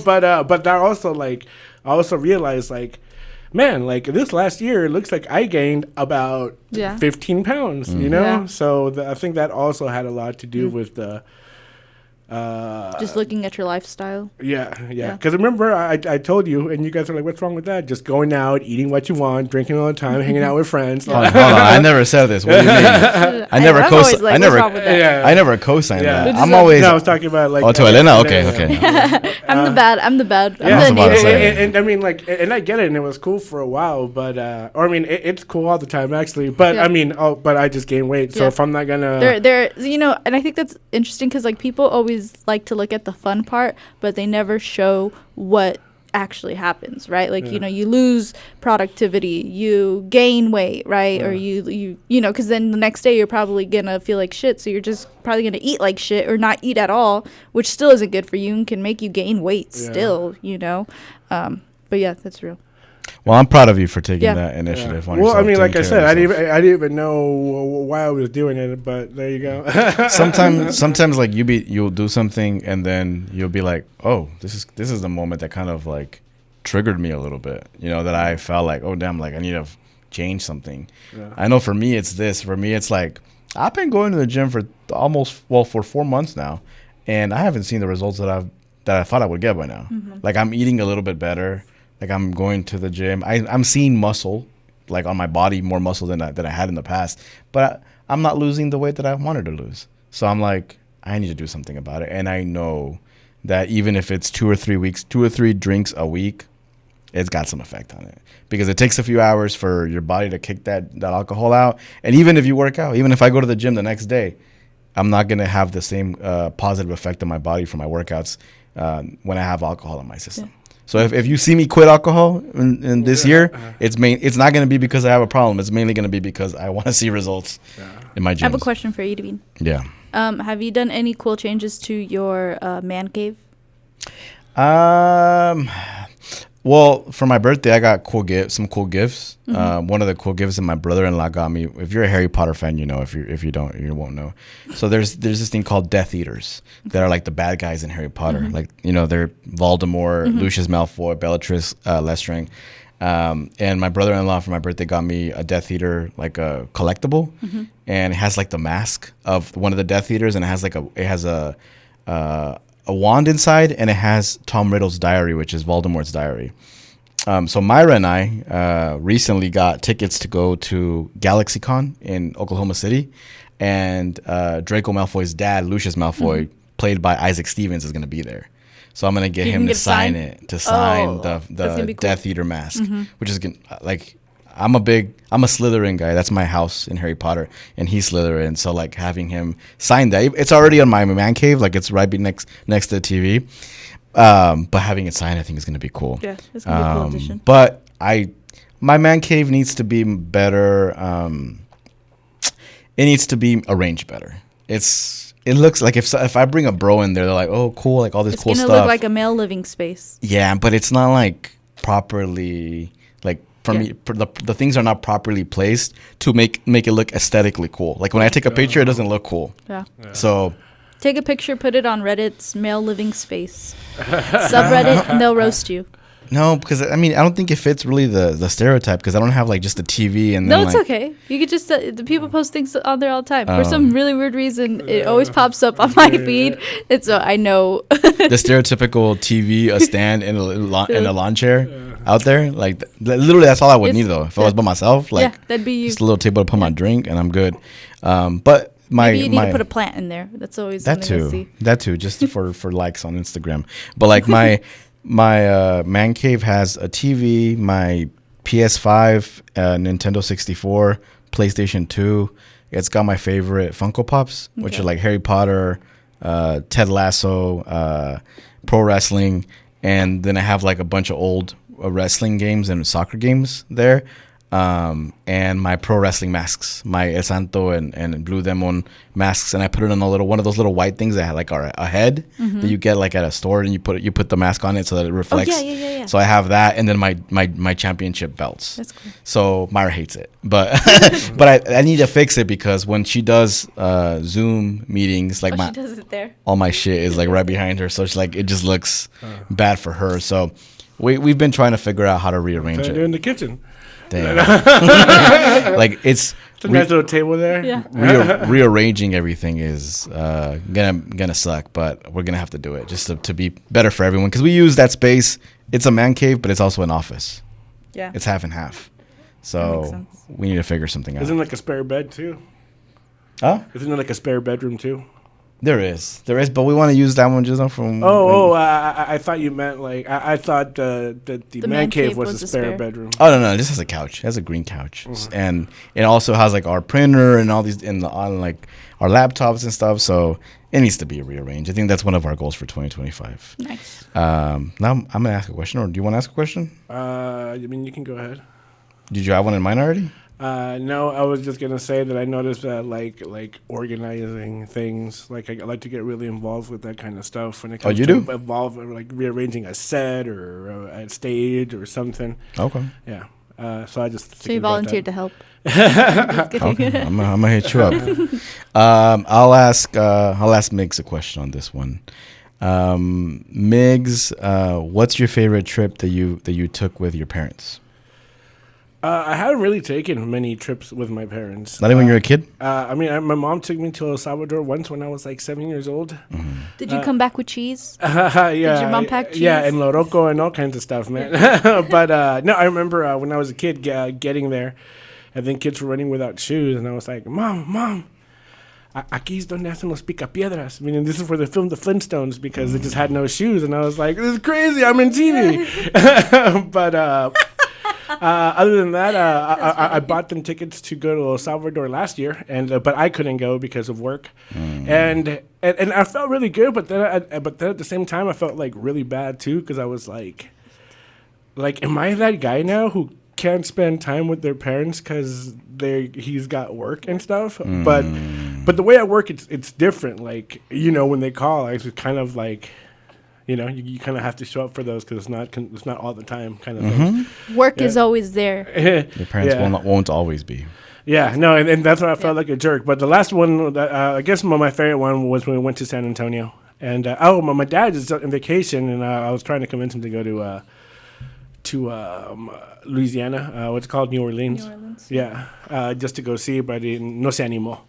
but that also I also realized man, this last year it looks like I gained about 15 pounds, you know. So I think that also had a lot to do with the just looking at your lifestyle. Because remember, I told you, and you guys are like, "What's wrong with that?" Just going out, eating what you want, drinking all the time, hanging out with friends. Hold on. I never said this. What do you mean? I never co-signed that. I'm always. No, I was talking about to Elena. Okay. I'm the bad. I'm the and I mean, and I get it, and it was cool for a while, but or I mean, it's cool all the time actually. But I mean, but I just gained weight, so if I'm not gonna, there, you know, and I think that's interesting because people always like to look at the fun part, but they never show what actually happens, right? You know, you lose productivity, you gain weight, right? Or you know, because then the next day you're probably gonna feel like shit, so you're just probably gonna eat like shit or not eat at all, which still isn't good for you and can make you gain weight still, you know. But yeah, that's real. Well, I'm proud of you for taking that initiative. On well, yourself, I mean, like I said, I didn't even know why I was doing it, but there you go. sometimes you'll do something, and then you'll be like, oh, this is the moment that kind of triggered me a little bit. You know, that I felt like, oh damn, I need to change something. I know for me it's this. For me it's I've been going to the gym for for 4 months now, and I haven't seen the results that I thought I would get by now. I'm eating a little bit better. I'm going to the gym. I'm seeing muscle, on my body, more muscle than I had in the past. But I'm not losing the weight that I wanted to lose. So I'm I need to do something about it. And I know that even if it's 2 or 3 weeks, 2 or 3 drinks a week, it's got some effect on it. Because it takes a few hours for your body to kick that alcohol out. And even if you work out, even if I go to the gym the next day, I'm not going to have the same positive effect on my body from my workouts when I have alcohol in my system. Yeah. So if you see me quit alcohol in this year, it's not going to be because I have a problem. It's mainly going to be because I want to see results in my gym. I have a question for you, Irvin. Yeah. Have you done any cool changes to your man cave? Um, well, for my birthday, I got some cool gifts. One of the cool gifts that my brother-in-law got me. If you're a Harry Potter fan, you know. If you don't, you won't know. So there's this thing called Death Eaters that are like the bad guys in Harry Potter. Like they're Voldemort, Lucius Malfoy, Bellatrix Lestrange. And my brother-in-law for my birthday got me a Death Eater, like a collectible, and it has like the mask of one of the Death Eaters, and it has a wand inside, and it has Tom Riddle's diary, which is Voldemort's diary. So Myra and I recently got tickets to go to GalaxyCon in Oklahoma City, and Draco Malfoy's dad, Lucius Malfoy, played by Isaac Stevens, is going to be there. So I'm going to get him to sign it, the cool. Death Eater mask, which is like, I'm a Slytherin guy. That's my house in Harry Potter, and he's Slytherin. So like having him sign that, it's already on my man cave. Like it's right next to the TV. But having it signed, I think is going to be cool. Yeah, it's going to be a cool addition. But my man cave needs to be better. It needs to be arranged better. It looks like if I bring a bro in there, they're like, oh, cool, like all this cool stuff. It's going to look like a male living space. Yeah, but it's not like properly, like for me, the things are not properly placed to make it look aesthetically cool. Like when I take a picture, it doesn't look cool. Yeah. So take a picture, put it on Reddit's male living space subreddit, and they'll roast you. No, because I don't think it fits really the stereotype, because I don't have like just a TV and no, it's okay. You could just the people post things on there all the time. For some really weird reason, it always pops up on my feed. It's I know the stereotypical TV, a stand, and a lawn chair out there. Like literally, that's all I would need though. If I was by myself, like that'd be you. Just a little table to put my drink, and I'm good. But maybe you need to put a plant in there. That's always that too, just for likes on Instagram. But like my man cave has a TV, my PS5, Nintendo 64, PlayStation 2. It's got my favorite Funko Pops, which are like Harry Potter, Ted Lasso, pro wrestling, and then I have like a bunch of old wrestling games and soccer games there. And my pro wrestling masks, my El Santo and Blue Demon masks, and I put it on one of those little white things that like are a head that you get like at a store, and you put the mask on it so that it reflects. Oh, yeah. So I have that, and then my championship belts. That's cool. So Myra hates it, but but I need to fix it, because when she does Zoom meetings, like she does it there. All my shit is like right behind her, so it's like it just looks bad for her. So we've been trying to figure out how to rearrange it. In the kitchen. Damn. Like it's a nice little table there. Yeah. Rearranging everything is gonna suck, but we're gonna have to do it just to be better for everyone, because we use that space. It's a man cave, but it's also an office. Yeah. It's half and half. So we need to figure something out. Isn't like a spare bed too? Huh? Isn't it like a spare bedroom too? There is, but we want to use that one just from. I thought you meant like I thought the man cave was a spare bedroom. Oh no, this has a couch. It has a green couch, and it also has like our printer and all these on like our laptops and stuff. So it needs to be rearranged. I think that's one of our goals for 2025. Nice. Now I'm gonna ask a question, or do you want to ask a question? You can go ahead. Did you have one in mind already? No, I was just gonna say that I noticed that like organizing things, like I like to get really involved with that kind of stuff when it comes to involve like rearranging a set or a stage or something. Okay. Yeah. So I just. So you volunteered to help. Okay. I'm gonna hit you up. I'll ask Miggs a question on this one. Miggs, what's your favorite trip that you took with your parents? I haven't really taken many trips with my parents. Not even when you were a kid? My mom took me to El Salvador once when I was like 7 years old. Mm-hmm. Did you come back with cheese? Yeah. Did your mom pack cheese? Yeah, and loroco and all kinds of stuff, man. But no, I remember when I was a kid getting there, and then kids were running without shoes, and I was like, Mom, aquí es donde hacen los picapiedras. Meaning this is where they filmed the Flintstones, because they just had no shoes, and I was like, this is crazy, I'm in TV. But... other than that, I bought them tickets to go to El Salvador last year, but I couldn't go because of work, and I felt really good, but then at the same time I felt like really bad too, because I was like, am I that guy now who can't spend time with their parents because he's got work and stuff? But the way I work, it's different. Like, when they call, I just kind of like, You know, you kind of have to show up for those because it's not all the time kind of thing. Work is always there. Your parents won't always be. Yeah, no, and that's why I felt like a jerk. But the last one, I guess my favorite one was when we went to San Antonio. And, my dad is on vacation, and I was trying to convince him to go to Louisiana, what's it called, New Orleans. Yeah, just to go see, but no se animó.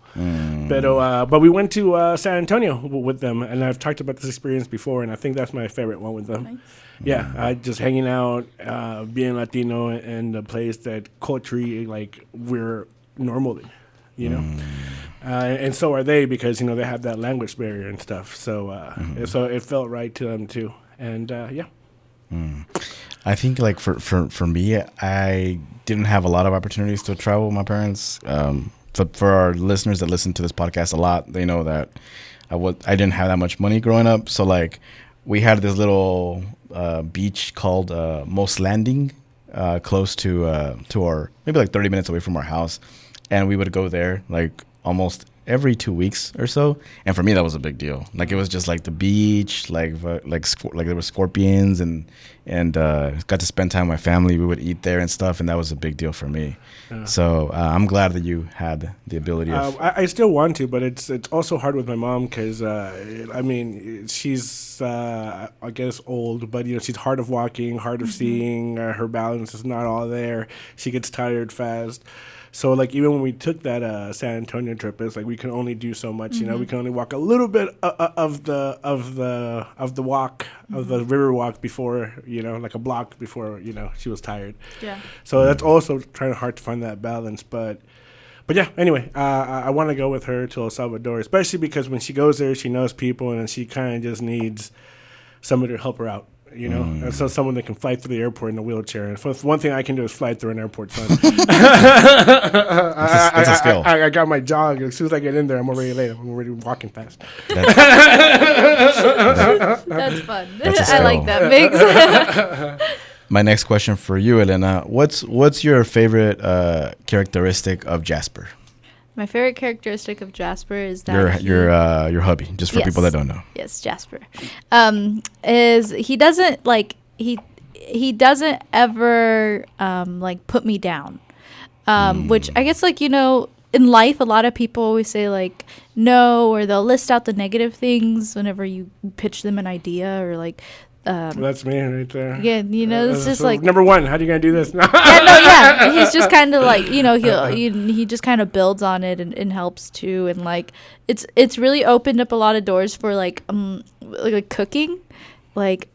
But we went to San Antonio with them, and I've talked about this experience before, and I think that's my favorite one with them. Nice. Yeah, just hanging out, being Latino in a place that culturally, like, we're normal in, you know? And so are they, because, you know, they have that language barrier and stuff. So so it felt right to them, too. And, yeah. I think, like, for me, I didn't have a lot of opportunities to travel with my parents. For our listeners that listen to this podcast a lot, they know that I didn't have that much money growing up. So, like, we had this little beach called Most Landing, close to our, maybe like 30 minutes away from our house. And we would go there, like, almost every 2 weeks or so. And for me, that was a big deal. Like, it was just like the beach, like there were scorpions, and got to spend time with my family. We would eat there and stuff, and that was a big deal for me. So I'm glad that you had the ability of... I still want to, but it's also hard with my mom because, I mean, she's, I guess, old, but, you know, she's hard of walking, hard of seeing. Her balance is not all there. She gets tired fast. So, like, even when we took that San Antonio trip, it's like we can only do so much. You know, we can only walk a little bit of the walk, of the river walk before, you know, like a block before, you know, she was tired. Yeah. So that's also hard to find that balance. But yeah, anyway, I want to go with her to El Salvador, especially because when she goes there, she knows people, and she kind of just needs somebody to help her out. You know, and so someone that can fly through the airport in a wheelchair. And one thing I can do is fly through an airport, son. That's a skill. I got my jog. As soon as I get in there, I'm already late. I'm already walking fast. That's fun. I like that, Miggs. My next question for you, Elena. What's your favorite characteristic of Jasper? My favorite characteristic of Jasper is that your hubby, just for people that don't know. Yes, Jasper. Is he doesn't like he doesn't ever like put me down. Which I guess, like, you know, in life a lot of people always say like no, or they'll list out the negative things whenever you pitch them an idea, or like that's me right there. Yeah, you know, it's just like number one. How are you gonna do this? He's just kind of like, you know, he just kind of builds on it and helps too, and like it's really opened up a lot of doors for like cooking, like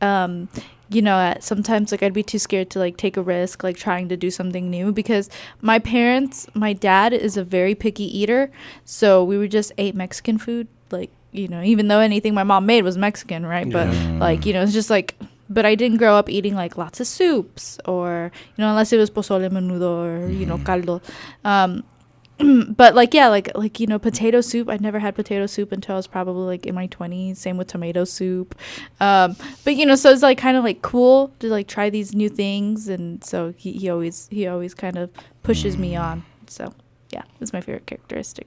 you know, sometimes like I'd be too scared to like take a risk, like trying to do something new, because my dad is a very picky eater, so we would just ate Mexican food, like, you know, even though anything my mom made was Mexican, right? But like, you know, it's just like, but I didn't grow up eating like lots of soups, or, you know, unless it was pozole menudo or, you know, caldo. But like, yeah, like, you know, potato soup. I'd never had potato soup until I was probably like in my 20s. Same with tomato soup. But, you know, so it's like kind of like cool to like try these new things. And so he always kind of pushes me on. So yeah, it's my favorite characteristic.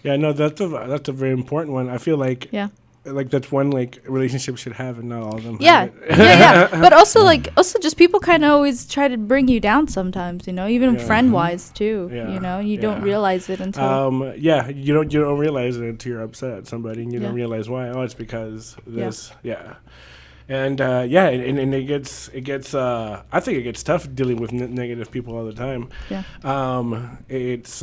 Yeah, no, that's a very important one. I feel like like that's one like relationship should have, and not all of them. Yeah, yeah. But also just people kind of always try to bring you down sometimes. You know, even friend wise too. Yeah. You know, you don't realize it until. You don't realize it until you're upset at somebody, and you don't realize why. Oh, it's because this. Yeah. And and it gets I think it gets tough dealing with negative people all the time. Yeah. It's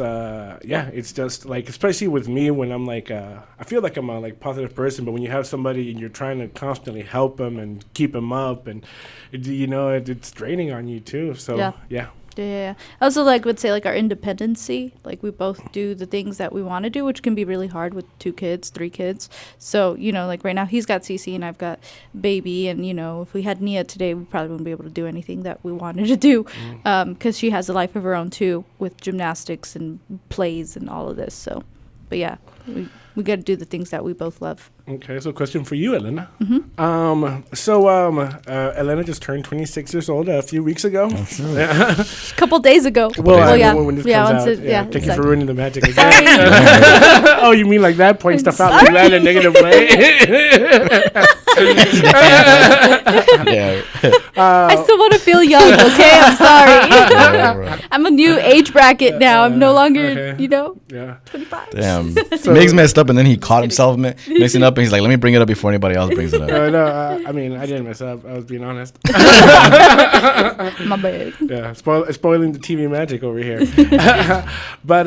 just like, especially with me, when I'm like I feel like I'm a like positive person, but when you have somebody and you're trying to constantly help them and keep them up, and you know, it's draining on you too. So yeah. I also would say our independency, like we both do the things that we want to do, which can be really hard with 2 kids, 3 kids. So, you know, like right now he's got Cece and I've got baby, and, you know, if we had Nia today, we probably wouldn't be able to do anything that we wanted to do, because she has a life of her own too, with gymnastics and plays and all of this. So, but yeah, we got to do the things that we both love. Okay, so question for you, Elena. Mm-hmm. Elena just turned 26 years old a few weeks ago. Oh, sure. A couple days ago. When this comes out. Thank you for ruining the magic again. Oh, you mean like that? Point stuff out like that in a negative way? Yeah. I still want to feel young, okay? I'm sorry. Yeah, right. I'm a new age bracket now. I'm no longer, Yeah. 25. Damn. Miggs messed up, and then he caught himself mixing up, and he's like, let me bring it up before anybody else brings it up. I mean, I didn't mess up. I was being honest. My bad. Yeah, spoiling the TV magic over here. But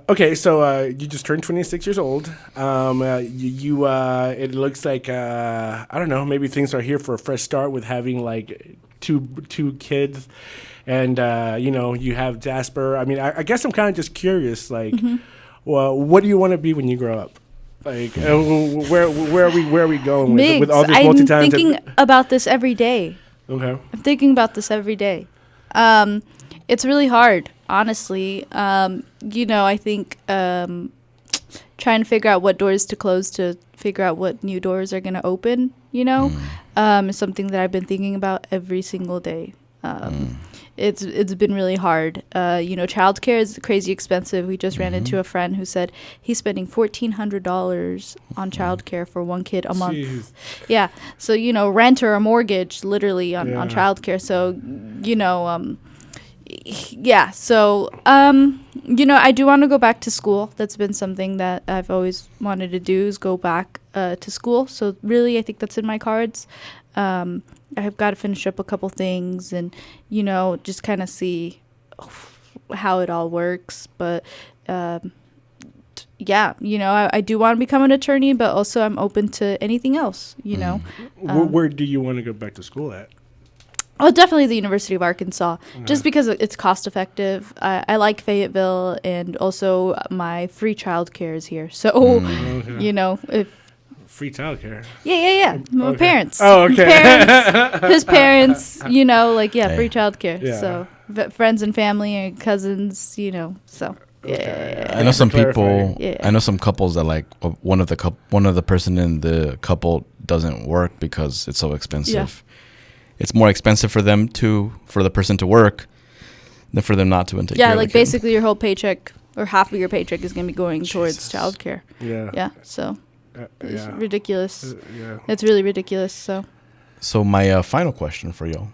okay, so you just turned 26 years old. It looks like I don't know. Maybe things are here for a fresh start with having like two kids, and you have Jasper. I mean, I guess I'm kind of just curious, like, well, what do you want to be when you grow up? Like, where are we going Miggs, with all this I'm multi-talented? thinking about this every day. Okay. I'm thinking about this every day. It's really hard, honestly. I think trying to figure out what doors to close to figure out what new doors are going to open, is something that I've been thinking about every single day. It's been really hard. Childcare is crazy expensive. We just ran into a friend who said he's spending $1,400 on childcare for one kid a month. Jeez. Yeah. So, rent or a mortgage literally on childcare. So, yeah. So, I do want to go back to school. That's been something that I've always wanted to do, is go back to school. So really, I think that's in my cards. I've got to finish up a couple things and, just kind of see how it all works. But, I do want to become an attorney, but also I'm open to anything else, Where do you want to go back to school at? Oh, definitely the University of Arkansas, just because it's cost effective. I like Fayetteville, and also my free childcare is here. So, if Free childcare. Yeah. My parents. Oh, okay. His parents, free childcare. Yeah. So friends and family and cousins, so. Okay. I know some people. Yeah. I know some couples that like one of the person in the couple doesn't work because it's so expensive. Yeah. It's more expensive for the person to work than for them not to. And take care of the kid. Basically your whole paycheck or half of your paycheck is going to be going towards childcare. Yeah. Yeah. So. It's yeah. ridiculous. Yeah. It's really ridiculous. So my final question for y'all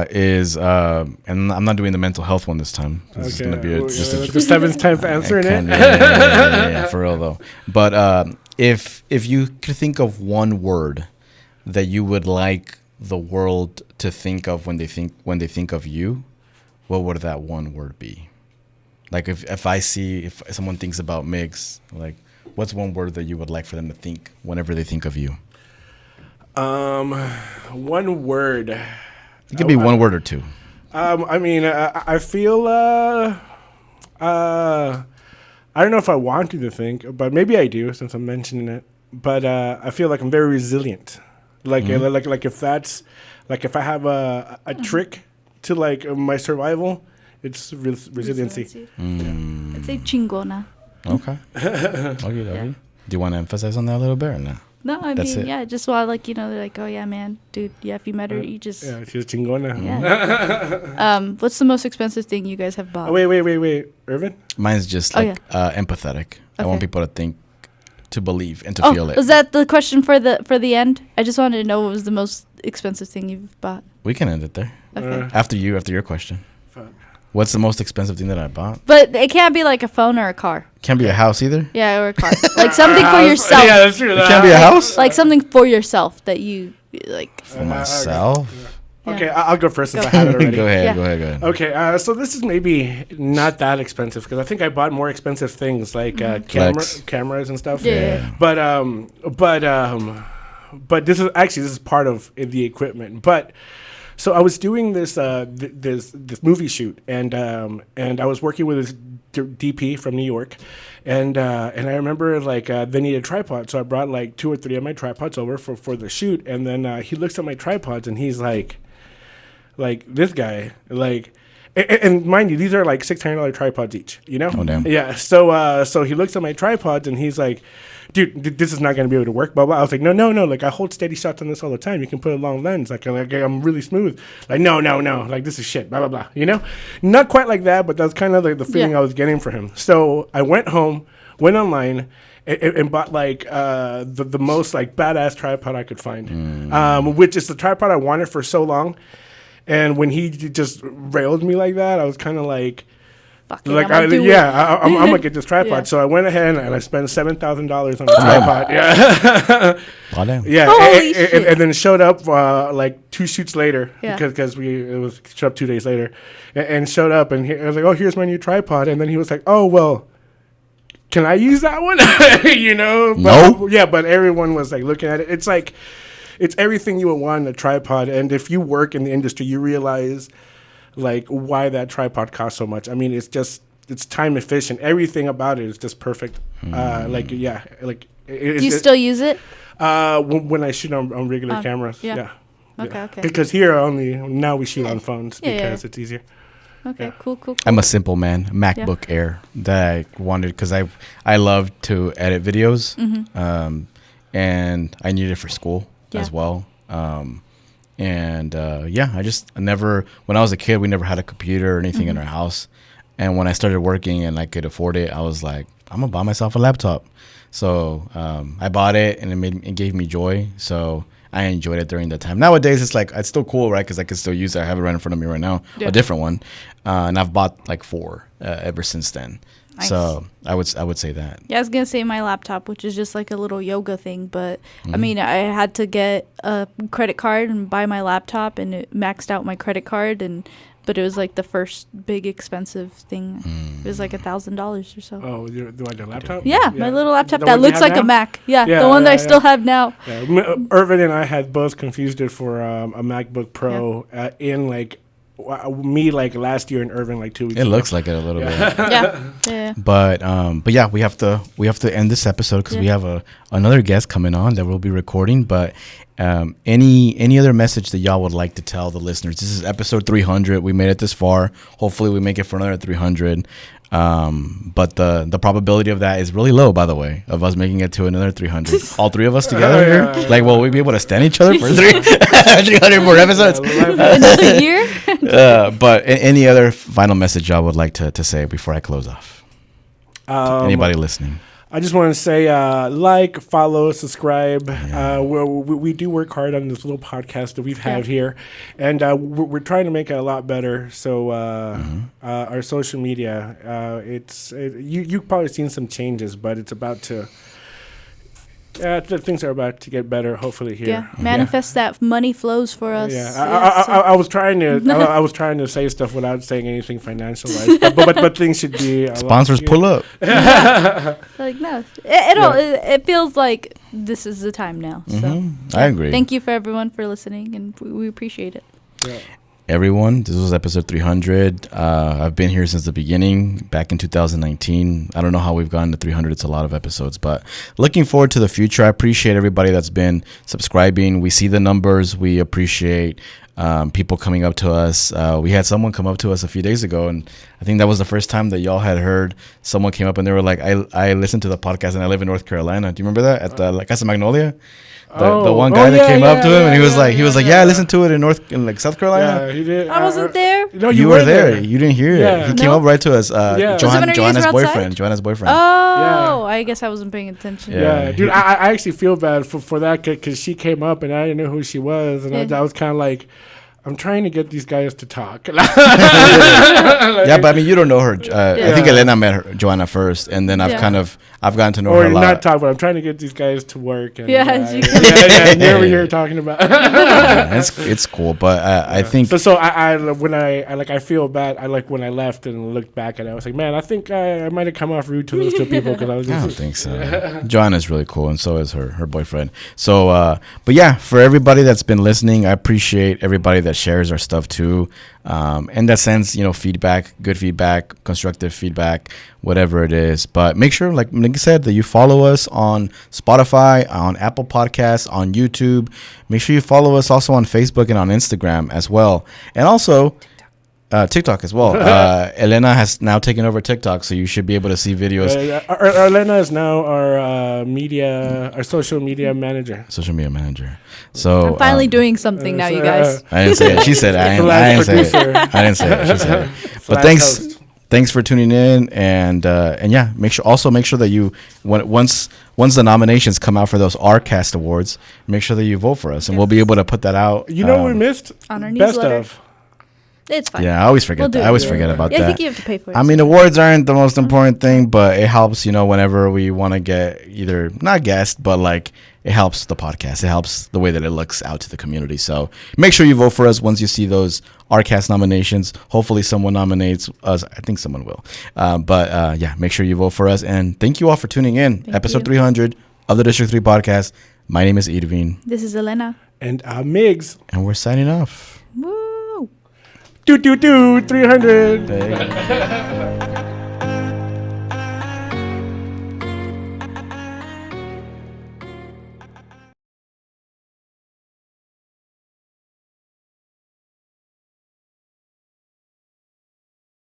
is, and I'm not doing the mental health one this time. This is going to be the seventh time for answering it. Yeah, for real though. But if you could think of one word that you would like the world to think of when they think of you, what would that one word be? Like if someone thinks about Miggs, like, what's one word that you would like for them to think whenever they think of you? One word. It could be one word or two. I feel I don't know if I want you to think, but maybe I do since I'm mentioning it. But I feel like I'm very resilient. Like if I have a trick to like my survival, it's resiliency. I'd say chingona. Okay. Okay. Do you want to emphasize on that a little bit or no? No, I That's mean, it. just while they're like, oh yeah, man, dude, yeah, if you met her, you just she's chingona. Yeah. What's the most expensive thing you guys have bought? Oh, wait, Irvin? Mine's just like empathetic. I want people to think, to believe, and to feel it. Was that the question for the end? I just wanted to know what was the most expensive thing you've bought. We can end it there. Okay. After your question. Fuck. What's the most expensive thing that I bought? But it can't be like a phone or a car. Can't be a house either. Yeah, or a car. Like something for yourself. Yeah, that's true. It can't be a house. Like something for yourself that you like. For myself. Okay, I'll go first since I have it already. Go ahead. Yeah. Okay, so this is maybe not that expensive because I think I bought more expensive things like cameras and stuff. Yeah. But this is part of the equipment. But so I was doing this this movie shoot and I was working with this DP from New York, and I remember like they needed a tripod, so I brought like 2 or 3 of my tripods over for the shoot, and then he looks at my tripods and he's like this guy, like, And mind you, these are like $600 tripods each, you know? Oh, damn. Yeah. So he looks at my tripods and he's like, dude, this is not going to be able to work, blah, blah. I was like, no. Like, I hold steady shots on this all the time. You can put a long lens. Like I'm really smooth. Like, no. Like, this is shit, blah, blah, blah. You know? Not quite like that, but that's kind of like the feeling I was getting from him. So I went home, went online, and bought like the most like badass tripod I could find, which is the tripod I wanted for so long. And when he just railed me like that, I was kind of like, fuck it, I'm gonna get this tripod. Yeah. So I went ahead and I spent $7,000 on a tripod. Yeah, oh, damn. Yeah, Holy shit. And then showed up like 2 shoots later because showed up 2 days later, and showed up and I was like, oh, here's my new tripod, and then he was like, oh well, can I use that one? You know? No. Yeah, but everyone was like looking at it. It's like, it's everything you would want in a tripod. And if you work in the industry, you realize like why that tripod costs so much. I mean, it's time efficient. Everything about it is just perfect. Do you still use it? When I shoot on regular cameras. Yeah. Okay. Because here now we shoot on phones because it's easier. Okay, yeah. Cool. I'm a simple man. MacBook Air that I wanted because I love to edit videos, and I need it for school as well. I never, when I was a kid, we never had a computer or anything in our house. And when I started working and I could afford it, I was like, I'm gonna buy myself a laptop. So I bought it, and it gave me joy. So I enjoyed it during that time. Nowadays, it's like, it's still cool, right? Because I can still use it. I have it right in front of me right now, a different one. And I've bought like 4 ever since then. Nice. So I would say that. Yeah, I was going to say my laptop, which is just like a little yoga thing. But, I mean, I had to get a credit card and buy my laptop, and it maxed out my credit card. But it was like the first big expensive thing. It was like $1,000 or so. Oh, do I do a laptop? Yeah, my little laptop that looks like a Mac. Yeah, the one that I still have now. Yeah. Irvin and I had both confused it for a MacBook Pro in like me like last year, and Irvin like 2 weeks ago. It looks like it a little bit. Yeah. But yeah, we have to end this episode because we have another guest coming on that we'll be recording. But any other message that y'all would like to tell the listeners? This is episode 300. We made it this far. Hopefully we make it for another 300. But the probability of that is really low, by the way, of us making it to another 300. All 3 of us together here. Like, will we be able to stand each other for 300 more episodes? Another year? But any other final message y'all would like to say before I close off? Anybody listening? I just want to say, follow, subscribe. We do work hard on this little podcast that we've had here, and we're trying to make it a lot better. So our social media, you've probably seen some changes, but it's about to. Things are about to get better, hopefully here. Yeah, manifest that money flows for us. Yeah, I was trying to say stuff without saying anything financial, but things should be. Sponsors pull up. Like no, it feels like this is the time now. So I agree. Thank you for everyone for listening, and we appreciate it. Yeah. Everyone, this was episode 300. I've been here since the beginning, back in 2019. I don't know how we've gotten to 300. It's a lot of episodes, but looking forward to the future. I appreciate everybody that's been subscribing. We see the numbers. We appreciate people coming up to us. We had someone come up to us a few days ago, and I think that was the first time that y'all had heard someone came up and they were like, I listened to the podcast and I live in North Carolina. Do you remember that at the Casa Magnolia? The one guy that came up to him and he was like, I listened to it in South Carolina. Yeah, he did. I wasn't there. No, you were there. You didn't hear it. He came up right to us. Joanna's boyfriend. Oh, I guess I wasn't paying attention. Yeah, dude, I actually feel bad for that because she came up and I didn't know who she was, and I was kind of like, I'm trying to get these guys to talk. But I mean, you don't know her. I think Elena met Joanna first, and then I've gotten to know her a lot. Not talk, but I'm trying to get these guys to work. And, you're over here talking about. It's cool, but I think. So I feel bad. When I left and looked back at it, I was like, man, I think I might have come off rude to those 2 people because I was. I don't think so. Joanna's really cool, and so is her boyfriend. So, but yeah, for everybody that's been listening, I appreciate everybody that shares our stuff too. In that sense, feedback, good feedback, constructive feedback, whatever it is. But make sure, like Nick said, that you follow us on Spotify, on Apple Podcasts, on YouTube. Make sure you follow us also on Facebook and on Instagram as well. And also TikTok as well. Elena has now taken over TikTok, so you should be able to see videos. Elena is now our social media manager. Social media manager. So I'm finally doing something now, you guys. I didn't say it. She said it. I didn't say it. I didn't say it. She said it. But thanks for tuning in, and yeah, make sure that you once the nominations come out for those RCast awards, make sure that you vote for us, and we'll be able to put that out. You know what we missed? On our Best newsletter. of. It's fine. Yeah, I always forget that. I always forget about that. I think you have to pay for it. I mean, awards aren't the most important thing, but it helps, whenever we want to get either not guest, but like it helps the podcast. It helps the way that it looks out to the community. So make sure you vote for us once you see those RCast nominations. Hopefully someone nominates us. I think someone will. But yeah, make sure you vote for us. And thank you all for tuning in. Episode 300 of the District 3 podcast. My name is Irvin. This is Elena. And Miggs. And we're signing off. Woo! 300.